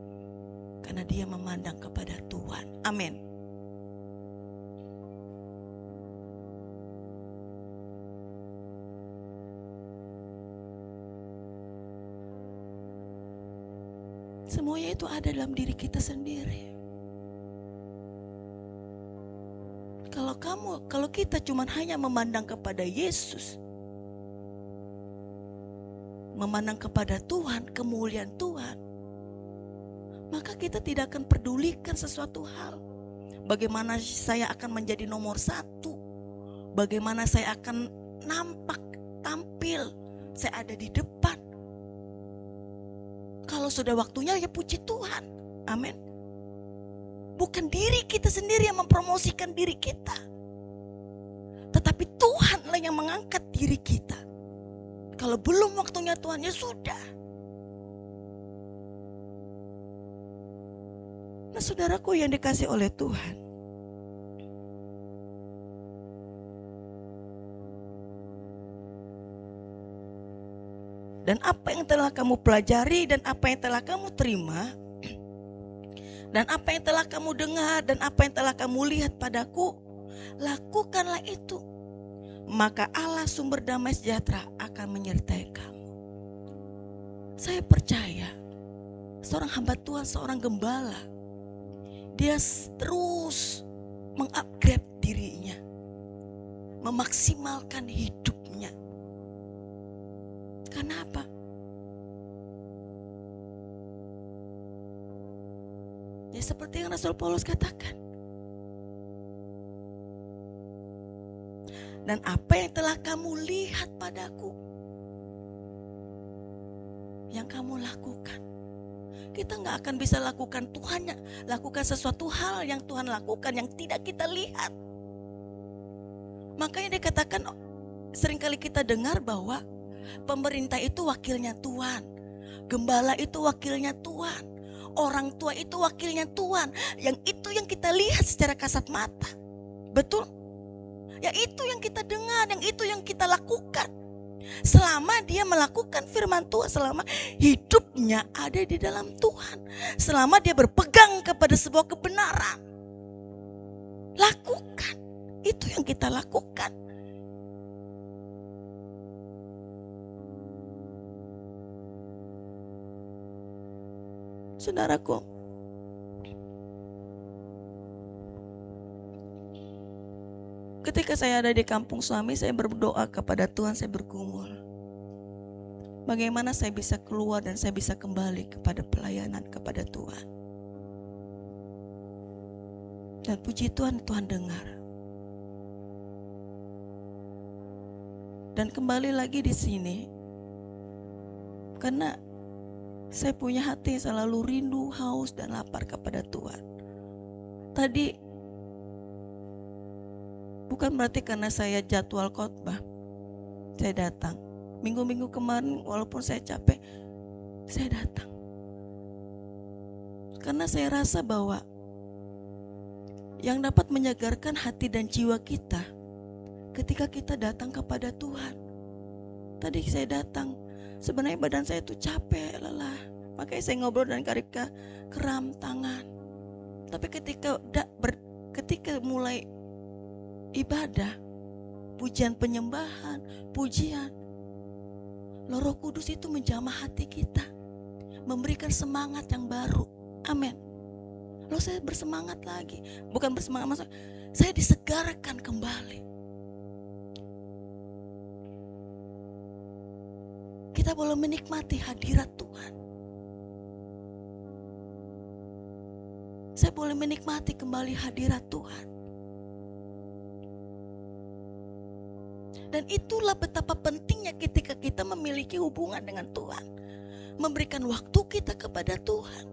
karena dia memandang kepada Tuhan. Amin. Semuanya itu ada dalam diri kita sendiri. Kalau kita cuma hanya memandang kepada Yesus, memandang kepada Tuhan, kemuliaan Tuhan, maka kita tidak akan pedulikan sesuatu hal. Bagaimana saya akan menjadi nomor satu, bagaimana saya akan nampak, tampil, saya ada di depan. Kalau sudah waktunya, ya puji Tuhan. Amin. Bukan diri kita sendiri yang mempromosikan diri kita, tetapi Tuhanlah yang mengangkat diri kita. Kalau belum waktunya Tuhan, ya sudah. Nah saudaraku yang dikasih oleh Tuhan, dan apa yang telah kamu pelajari, dan apa yang telah kamu terima, dan apa yang telah kamu dengar, dan apa yang telah kamu lihat padaku, lakukanlah itu. Maka Allah sumber damai sejahtera akan menyertai kamu. Saya percaya seorang hamba Tuhan, seorang gembala, dia terus mengupgrade dirinya, memaksimalkan hidupnya. Kenapa? Ya seperti yang Rasul Paulus katakan. Dan apa yang telah kamu lihat padaku, yang kamu lakukan. Kita nggak akan bisa lakukan lakukan sesuatu hal yang Tuhan lakukan yang tidak kita lihat. Makanya dikatakan, seringkali kita dengar bahwa pemerintah itu wakilnya Tuhan, gembala itu wakilnya Tuhan, orang tua itu wakilnya Tuhan. Yang itu yang kita lihat secara kasat mata. Betul? Ya itu yang kita dengar, yang itu yang kita lakukan. Selama dia melakukan firman Tuhan, selama hidupnya ada di dalam Tuhan, selama dia berpegang kepada sebuah kebenaran, lakukan. Itu yang kita lakukan. Saudaraku, ketika saya ada di kampung suami, saya berdoa kepada Tuhan, saya bergumul. Bagaimana saya bisa keluar dan saya bisa kembali kepada pelayanan kepada Tuhan. Dan puji Tuhan, Tuhan dengar. Dan kembali lagi di sini, karena saya punya hati selalu rindu, haus, dan lapar kepada Tuhan. Tadi bukan berarti karena saya jadwal khotbah saya datang. Minggu-minggu kemarin walaupun saya capek, saya datang. Karena saya rasa bahwa yang dapat menyegarkan hati dan jiwa kita ketika kita datang kepada Tuhan. Tadi saya datang, sebenarnya badan saya itu capek, lelah. Makanya saya ngobrol dengan Karika, kram tangan. Tapi ketika mulai ibadah, pujian penyembahan, pujian, Roh Kudus itu menjamah hati kita, memberikan semangat yang baru. Amin. Loh, saya bersemangat lagi. Bukan bersemangat, maksudnya saya disegarkan kembali. Kita boleh menikmati hadirat Tuhan. Saya boleh menikmati kembali hadirat Tuhan. Dan itulah betapa pentingnya ketika kita memiliki hubungan dengan Tuhan, memberikan waktu kita kepada Tuhan.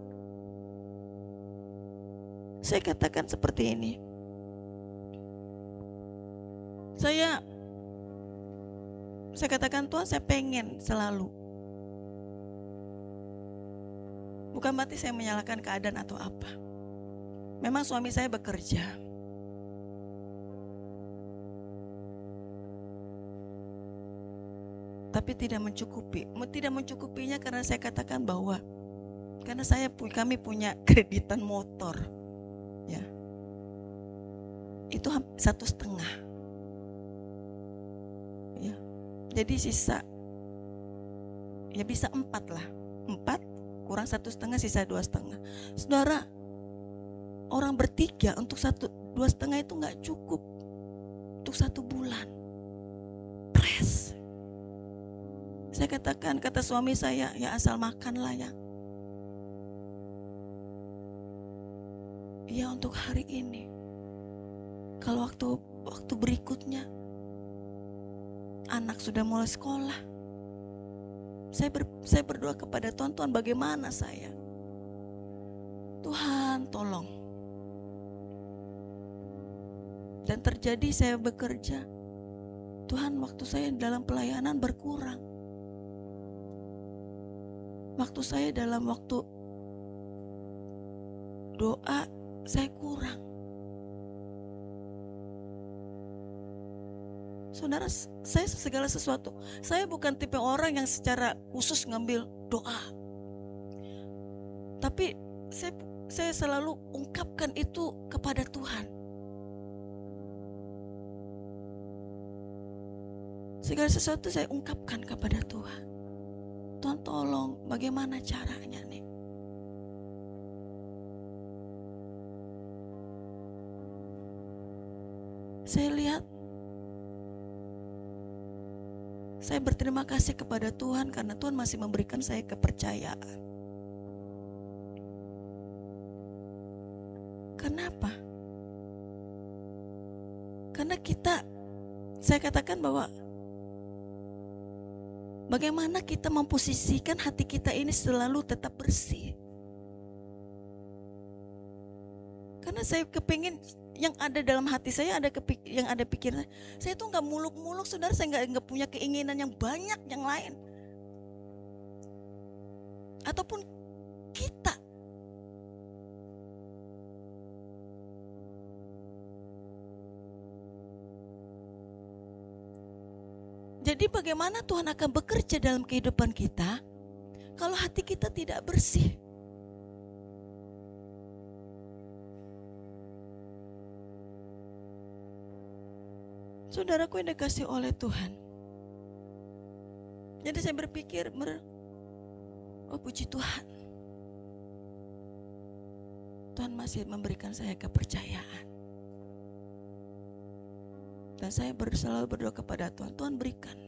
Saya katakan seperti ini. Saya katakan, Tuhan, saya pengen selalu. Bukan berarti saya menyalahkan keadaan atau apa. Memang suami saya bekerja. Tapi tidak mencukupi. Tidak mencukupinya karena saya katakan bahwa karena kami punya kreditan motor, ya, itu 1,5, ya. Jadi sisa, ya bisa 4 lah, 4 kurang 1,5 sisa 2,5. Saudara, orang bertiga untuk 2,5 itu nggak cukup untuk 1 bulan. Press. Saya katakan, kata suami saya, ya asal makan lah ya. Ya untuk hari ini. Kalau waktu berikutnya anak sudah mulai sekolah, saya berdoa kepada Tuhan, Tuhan bagaimana saya? Tuhan tolong. Dan terjadi saya bekerja, Tuhan waktu saya dalam pelayanan berkurang. Waktu saya dalam waktu doa saya kurang. Saudara, saya segala sesuatu. Saya bukan tipe orang yang secara khusus ngambil doa. Tapi saya selalu ungkapkan itu kepada Tuhan. Segala sesuatu saya ungkapkan kepada Tuhan. Tuhan tolong, bagaimana caranya nih? Saya lihat, saya berterima kasih kepada Tuhan karena Tuhan masih memberikan saya kepercayaan. Kenapa? Karena saya katakan bahwa Bagaimana kita memposisikan hati kita ini selalu tetap bersih. Karena saya kepingin yang ada dalam hati saya, yang ada pikiran saya tuh nggak muluk-muluk, saudara. Saya nggak punya keinginan yang banyak yang lain. Ataupun kita. Jadi bagaimana Tuhan akan bekerja dalam kehidupan kita kalau hati kita tidak bersih? Saudaraku yang dikasih oleh Tuhan. Jadi saya berpikir, oh puji Tuhan. Tuhan masih memberikan saya kepercayaan. Dan saya selalu berdoa kepada Tuhan, Tuhan berikan.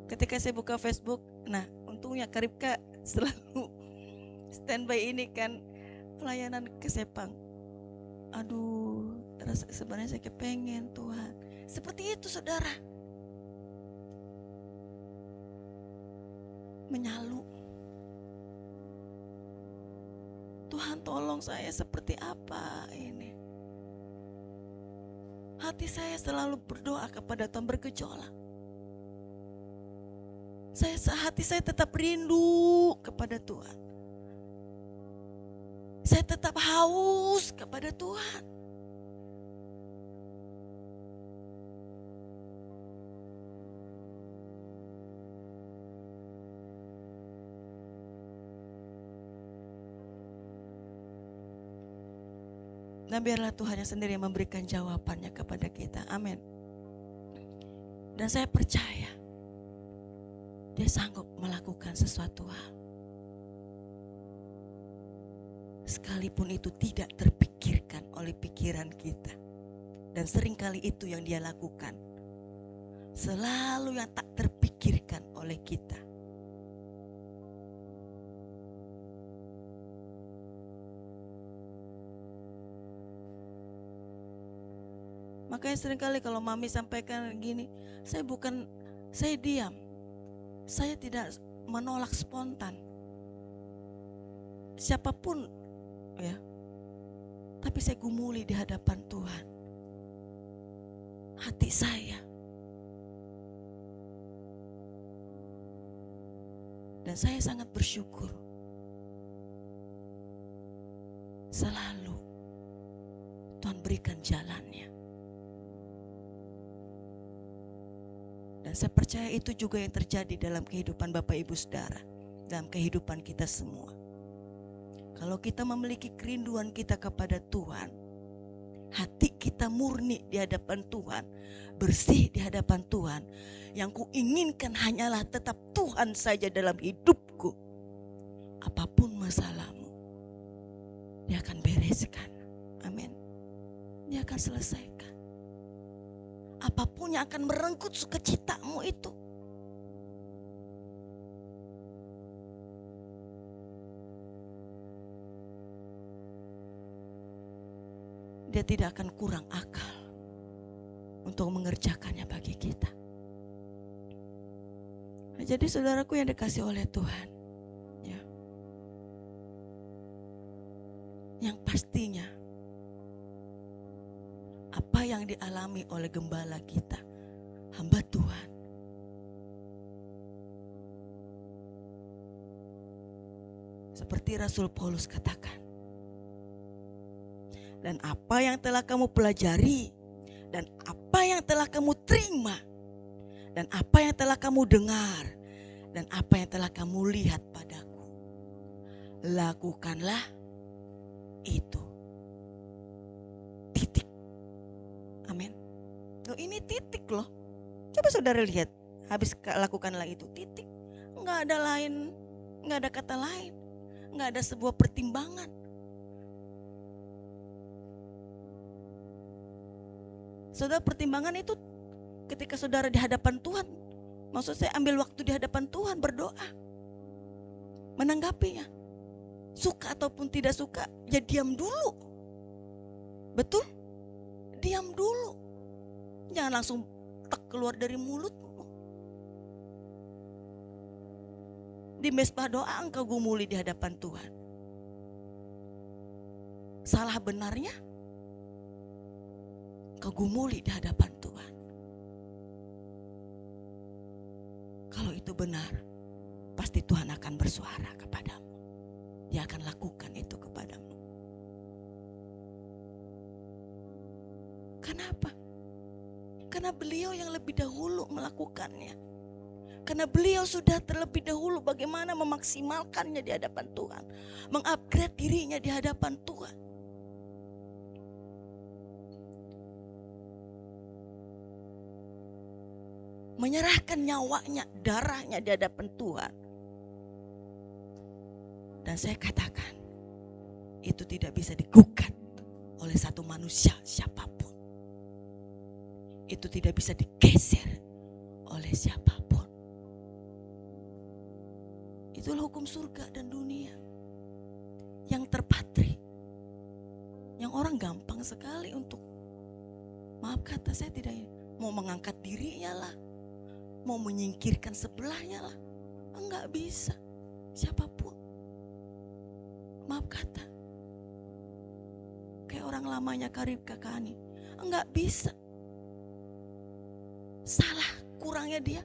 Ketika saya buka Facebook, nah untungnya Karibka selalu standby ini kan, pelayanan ke Sepang. Aduh, sebenarnya saya kepengen Tuhan. Seperti itu saudara. Menyalu. Tuhan tolong saya seperti apa ini. Hati saya selalu berdoa kepada Tuhan, bergejolak. Hati saya tetap rindu kepada Tuhan. Saya tetap haus kepada Tuhan. Dan biarlah Tuhan yang sendiri yang memberikan jawabannya kepada kita. Amin. Dan saya percaya Dia sanggup melakukan sesuatu hal. Sekalipun itu tidak terpikirkan oleh pikiran kita. Dan seringkali itu yang Dia lakukan. Selalu yang tak terpikirkan oleh kita. Makanya seringkali kalau mami sampaikan gini, saya diam. Saya tidak menolak spontan. Siapapun ya. Tapi saya gumuli di hadapan Tuhan. Hati saya. Dan saya sangat bersyukur. Selalu Tuhan berikan jalannya. Dan saya percaya itu juga yang terjadi dalam kehidupan Bapak Ibu Saudara, dalam kehidupan kita semua. Kalau kita memiliki kerinduan kita kepada Tuhan, hati kita murni di hadapan Tuhan, bersih di hadapan Tuhan, yang kuinginkan hanyalah tetap Tuhan saja dalam hidupku. Apapun masalahmu, Dia akan bereskan. Amin. Dia akan selesaikan. Apapun yang akan merenggut sukacitamu itu. Dia tidak akan kurang akal untuk mengerjakannya bagi kita. Nah, jadi saudaraku yang dikasih oleh Tuhan, ya, yang pastinya apa yang dialami oleh gembala kita, hamba Tuhan, seperti Rasul Paulus katakan, dan apa yang telah kamu pelajari, dan apa yang telah kamu terima, dan apa yang telah kamu dengar, dan apa yang telah kamu lihat padaku, lakukanlah itu. Titik. Amin. Loh, ini titik loh. Coba saudara lihat, habis lakukanlah itu, titik. Enggak ada lain, enggak ada kata lain, enggak ada sebuah pertimbangan. Saudara, pertimbangan itu ketika saudara di hadapan Tuhan, maksud saya ambil waktu di hadapan Tuhan berdoa, menanggapinya. Suka ataupun tidak suka, ya diam dulu. Betul? Diam dulu. Jangan langsung tek keluar dari mulutmu. Di mesbah doa engkau gumuli di hadapan Tuhan. Salah benarnya engkau gumuli di hadapan Tuhan. Kalau itu benar, pasti Tuhan akan bersuara kepadamu. Dia akan lakukan itu kepadamu. Kenapa? Karena beliau yang lebih dahulu melakukannya. Karena beliau sudah terlebih dahulu bagaimana memaksimalkannya di hadapan Tuhan. Mengupgrade dirinya di hadapan Tuhan. Menyerahkan nyawanya, darahnya di hadapan Tuhan. Dan saya katakan, itu tidak bisa digugat oleh satu manusia siapapun. Itu tidak bisa digeser oleh siapapun. Itulah hukum surga dan dunia yang terpatri, yang orang gampang sekali untuk, maaf kata saya, tidak mau mengangkat dirinya lah, mau menyingkirkan sebelahnya lah, enggak bisa siapapun. Maaf kata, kayak orang lamanya Karib Kakani, enggak bisa. Salah kurangnya dia,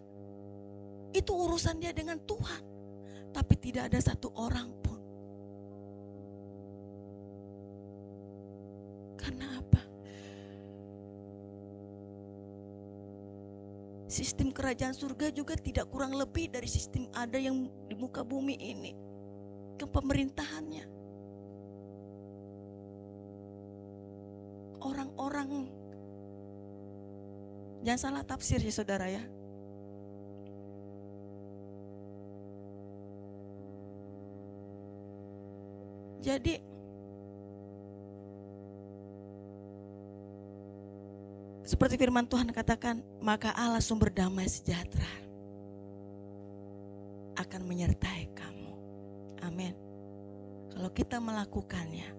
itu urusan dia dengan Tuhan. Tapi tidak ada satu orang pun. Karena apa? Sistem kerajaan surga juga tidak kurang lebih dari sistem ada yang di muka bumi ini. Kepemerintahannya. Orang-orang, jangan salah tafsir ya saudara ya. Jadi seperti firman Tuhan katakan, maka Allah sumber damai sejahtera akan menyertai kamu. Amin. Kalau kita melakukannya,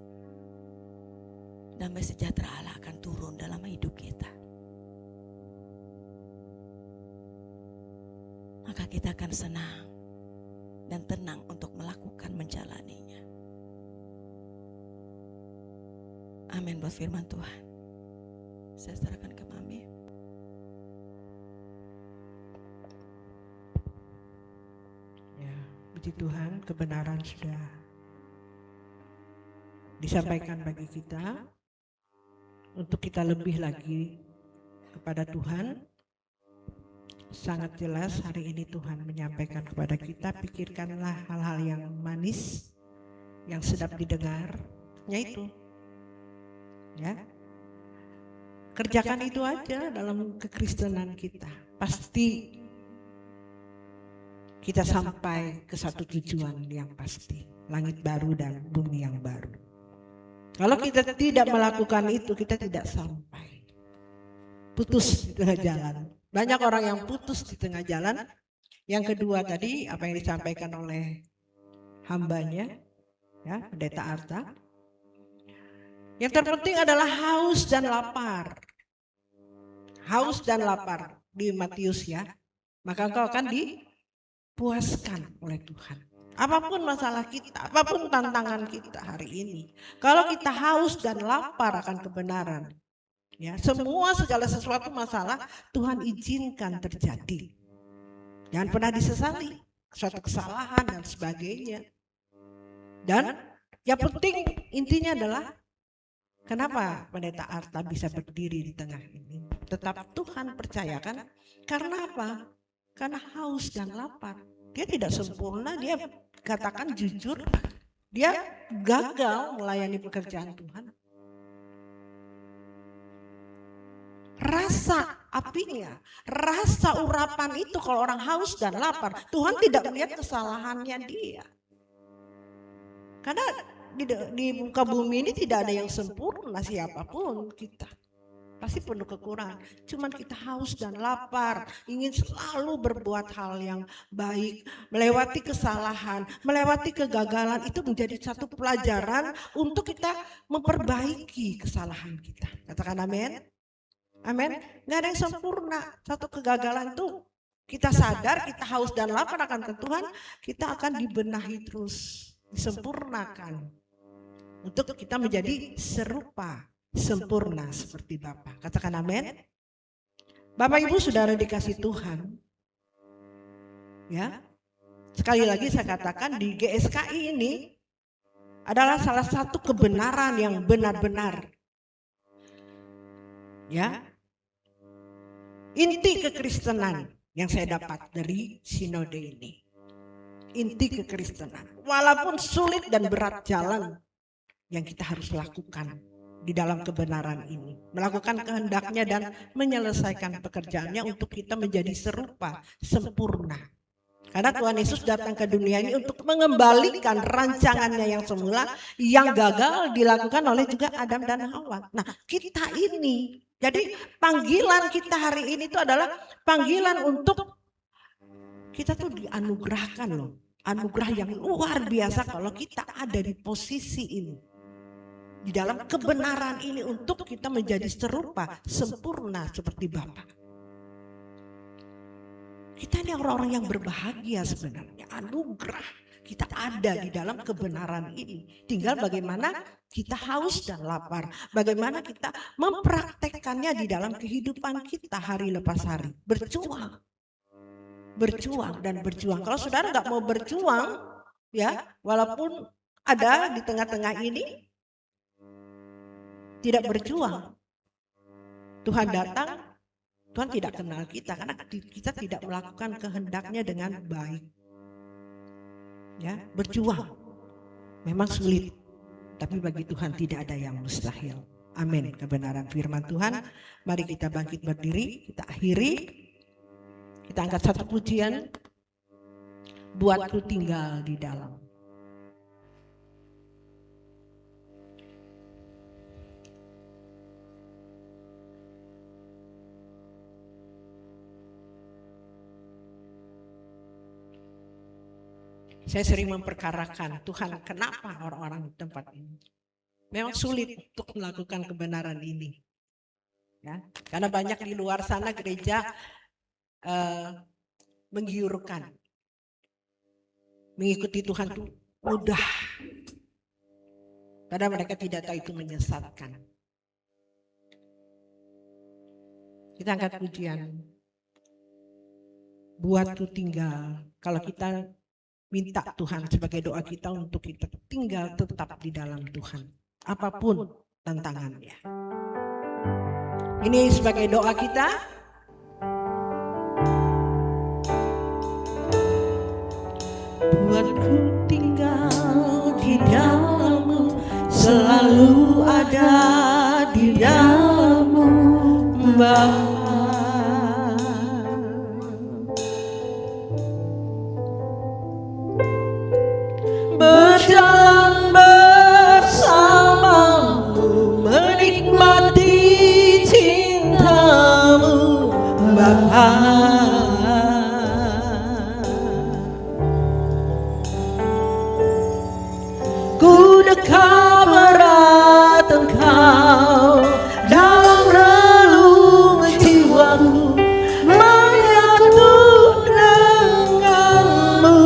damai sejahtera Allah akan turun dalam hidup kita. Maka kita akan senang dan tenang untuk melakukan menjalaninya. Amin buat firman Tuhan. Saya serahkan ke Mami. Ya, puji Tuhan, kebenaran sudah disampaikan bagi kita. Untuk kita lebih lagi kepada Tuhan, sangat jelas hari ini Tuhan menyampaikan kepada kita, pikirkanlah hal-hal yang manis, yang sedap didengar, yaitu ya, kerjakan itu aja dalam kekristenan kita. Pasti kita sampai ke satu tujuan yang pasti, langit baru dan bumi yang baru. Kalau kita tidak melakukan itu, kita tidak sampai. Putus di tengah jalan. Banyak orang yang putus di tengah jalan. Yang kedua tadi, apa yang disampaikan oleh hambanya, ya, Pendeta Arta. Yang terpenting adalah haus dan lapar. Haus dan lapar di Matius ya. Maka engkau akan dipuaskan oleh Tuhan. Apapun masalah kita, apapun tantangan kita hari ini. Kalau kita haus dan lapar akan kebenaran. Ya, segala sesuatu masalah Tuhan izinkan terjadi. Jangan pernah disesali suatu kesalahan dan sebagainya. Dan yang penting intinya adalah, kenapa Pendeta Arta bisa berdiri di tengah ini? Tetap Tuhan percayakan. Karena apa? Karena haus dan lapar. Dia tidak sempurna, dia katakan jujur, dia gagal melayani pekerjaan Tuhan. Rasa apinya, rasa urapan itu kalau orang haus dan lapar, Tuhan tidak melihat kesalahannya dia. Karena di muka bumi ini tidak ada yang sempurna, siapapun kita. Pasti penuh kekurangan. Cuman kita haus dan lapar, ingin selalu berbuat hal yang baik, melewati kesalahan, melewati kegagalan, itu menjadi satu pelajaran untuk kita memperbaiki kesalahan kita. Katakan amin. Amin. Nggak ada yang sempurna. Satu kegagalan tuh kita sadar, kita haus dan lapar akan Tuhan, kita akan dibenahi terus, disempurnakan untuk kita menjadi serupa, sempurna seperti Bapa. Katakan amin. Bapak Ibu Saudara dikasih Tuhan, ya. Sekali lagi saya katakan di GSKI ini adalah salah satu kebenaran yang benar-benar, ya. Inti kekristenan yang saya dapat dari sinode ini. Inti kekristenan. Walaupun sulit dan berat jalan yang kita harus lakukan di dalam kebenaran ini. Melakukan kehendaknya dan menyelesaikan pekerjaannya untuk kita menjadi serupa, sempurna. Karena Tuhan Yesus datang ke dunia ini untuk mengembalikan rancangannya yang semula yang gagal dilakukan oleh juga Adam dan Hawa. Nah, kita ini, jadi panggilan kita hari ini itu adalah panggilan untuk kita tuh dianugerahkan loh. Anugerah yang luar biasa kalau kita ada di posisi ini. Di dalam kebenaran ini untuk kita menjadi serupa, sempurna seperti Bapa. Kita ini orang-orang yang berbahagia sebenarnya. Anugerah. Kita ada di dalam kebenaran ini. Tinggal bagaimana kita haus dan lapar. Bagaimana kita mempraktekkannya di dalam kehidupan kita hari lepas hari. Berjuang. Berjuang dan berjuang. Kalau saudara nggak mau berjuang, ya, walaupun ada di tengah-tengah ini, tidak berjuang. Tuhan datang, Tuhan tidak kenal kita karena kita tidak melakukan kehendaknya dengan baik. Ya, berjuang memang sulit, tapi bagi Tuhan tidak ada yang mustahil. Amin. Kebenaran firman Tuhan. Mari kita bangkit berdiri, kita akhiri. Kita angkat satu pujian. Buatku tinggal di dalam. Saya sering memperkarakan, Tuhan kenapa orang-orang di tempat ini? Memang sulit untuk melakukan kebenaran ini. Ya, karena banyak di luar sana gereja menggiurkan. Mengikuti Tuhan itu mudah. Karena mereka tidak tahu itu menyesatkan. Kita angkat pujian. Buatku tinggal. Kalau kita minta Tuhan sebagai doa kita untuk kita tinggal tetap di dalam Tuhan. Apapun tantangannya. Ini sebagai doa kita. Buatku tinggal di dalam-Mu, selalu ada di dalam-Mu, Bapa. Berjalan bersama-Mu, menikmati cinta-Mu, Bapa. Ku dekat erat Engkau dalam relung jiwaku, menyatu denganmu.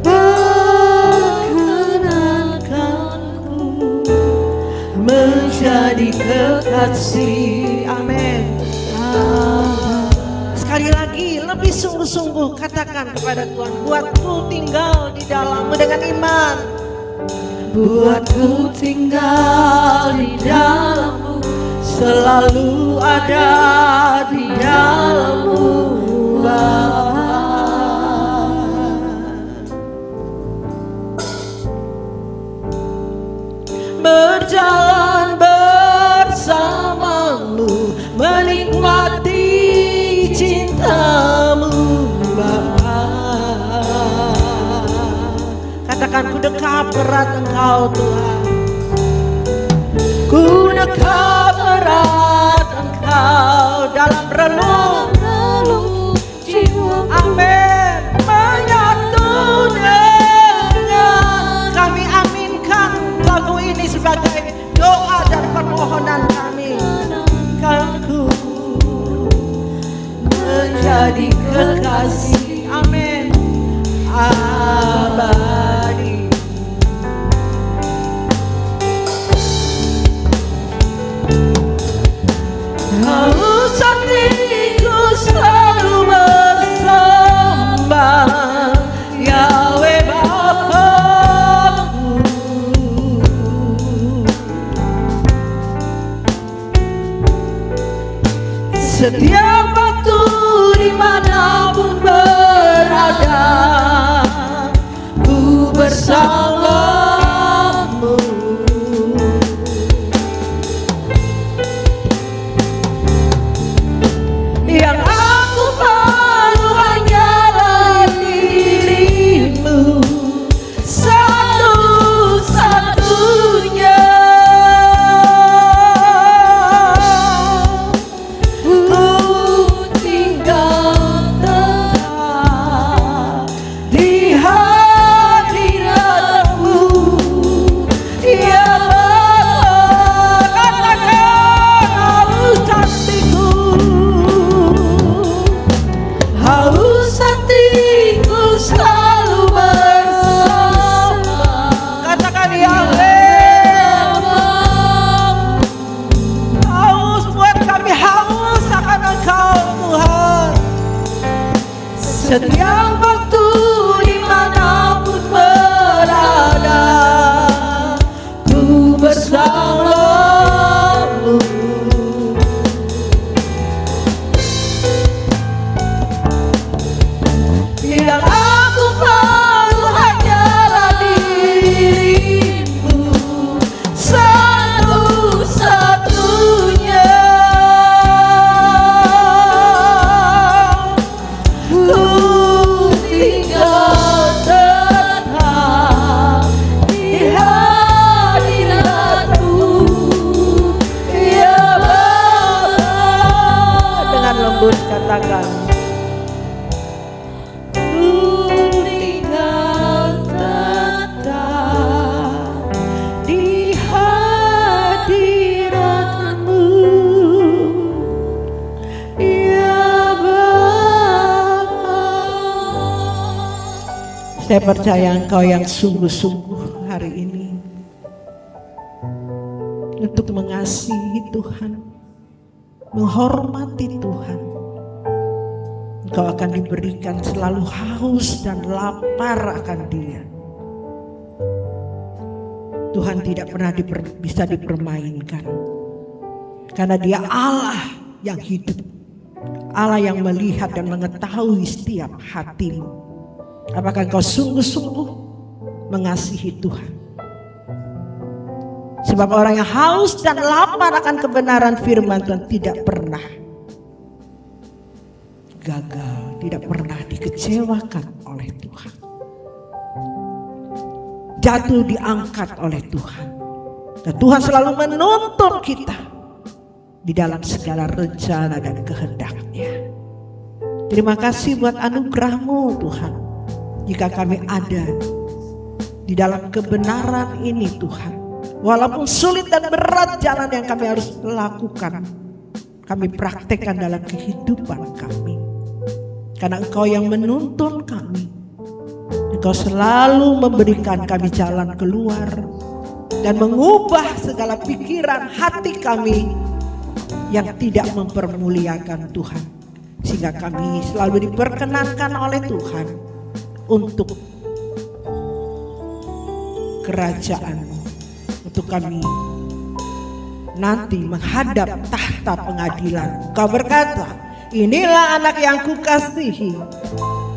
Perkenankanku menjadi kekasih. Amin. Sekali lagi, lebih sungguh-sungguh katakan kepada Tuhan, buatku tinggal di dalam-Mu dengan iman. Buatku tinggal di dalam-Mu, selalu ada di dalam-Mu, Bapa. Berjalan bersama-Mu, menikmati cinta-Mu, Bapa. Katakan, ku dekat erat Engkau Tuhan. Ku dekat erat Engkau dalam relung jiwa. Amin. Menyatu dengan kami, aminkan lagu ini sebagai doa dan permohonan Setiap waktu dimanapun berada, ku bersamamu. Yang aku perlu hanyalah dirimu, satu-satunya. Ku tinggal tetap di hadiratmu, ya Allah. Katakan haus hatiku, haus hatiku selalu bersama. Katakan ya Allah, haus buat kami, haus akan Engkau Tuhan. Setiap waktu dimanapun berada, ku bersamamu. Yang aku perlu hanyalah dirimu, satu-satunya. Ku tinggal tetap di hadiratmu, ya Allah. Dengan lembut katakan, tinggal tetap di hadiratmu, ya Bapa. Saya percaya Engkau yang sungguh-sungguh hari ini untuk mengasihi Tuhan, menghormati Tuhan. Engkau akan diberikan selalu haus dan lapar akan Dia. Tuhan tidak pernah bisa dipermainkan, karena Dia Allah yang hidup, Allah yang melihat dan mengetahui setiap hatimu. Apakah engkau sungguh-sungguh mengasihi Tuhan? Sebab orang yang haus dan lapar akan kebenaran firman Tuhan tidak pernah gagal, tidak pernah dikecewakan oleh Tuhan. Jatuh diangkat oleh Tuhan. Dan Tuhan selalu menuntun kita di dalam segala rencana dan kehendak-Nya. Terima kasih buat anugerah-Mu Tuhan. Jika kami ada di dalam kebenaran ini Tuhan, walaupun sulit dan berat jalan yang kami harus lakukan, kami praktekkan dalam kehidupan kami. Karena Engkau yang menuntun kami, Engkau selalu memberikan kami jalan keluar dan mengubah segala pikiran hati kami yang tidak mempermuliakan Tuhan, sehingga kami selalu diperkenankan oleh Tuhan untuk kerajaan, untuk kami nanti menghadap tahta pengadilan. Kau berkata, inilah anak yang kukasihi,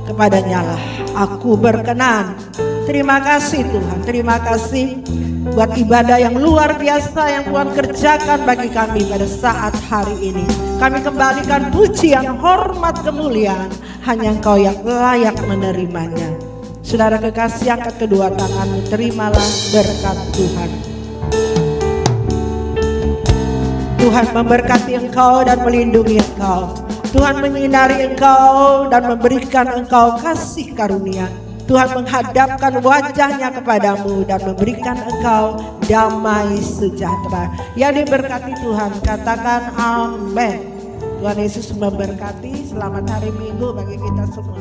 kepadanya lah aku berkenan. Terima kasih Tuhan, terima kasih buat ibadah yang luar biasa yang Tuhan kerjakan bagi kami pada saat hari ini. Kami kembalikan puji yang hormat kemuliaan hanya Engkau yang layak menerimanya. Saudara kekasih, angkat kedua tanganmu, terimalah berkat Tuhan. Tuhan memberkati engkau dan melindungi engkau. Tuhan menyinari engkau dan memberikan engkau kasih karunia. Tuhan menghadapkan wajahnya kepadamu dan memberikan engkau damai sejahtera. Yang diberkati Tuhan, katakan amin. Tuhan Yesus memberkati. Selamat hari Minggu bagi kita semua.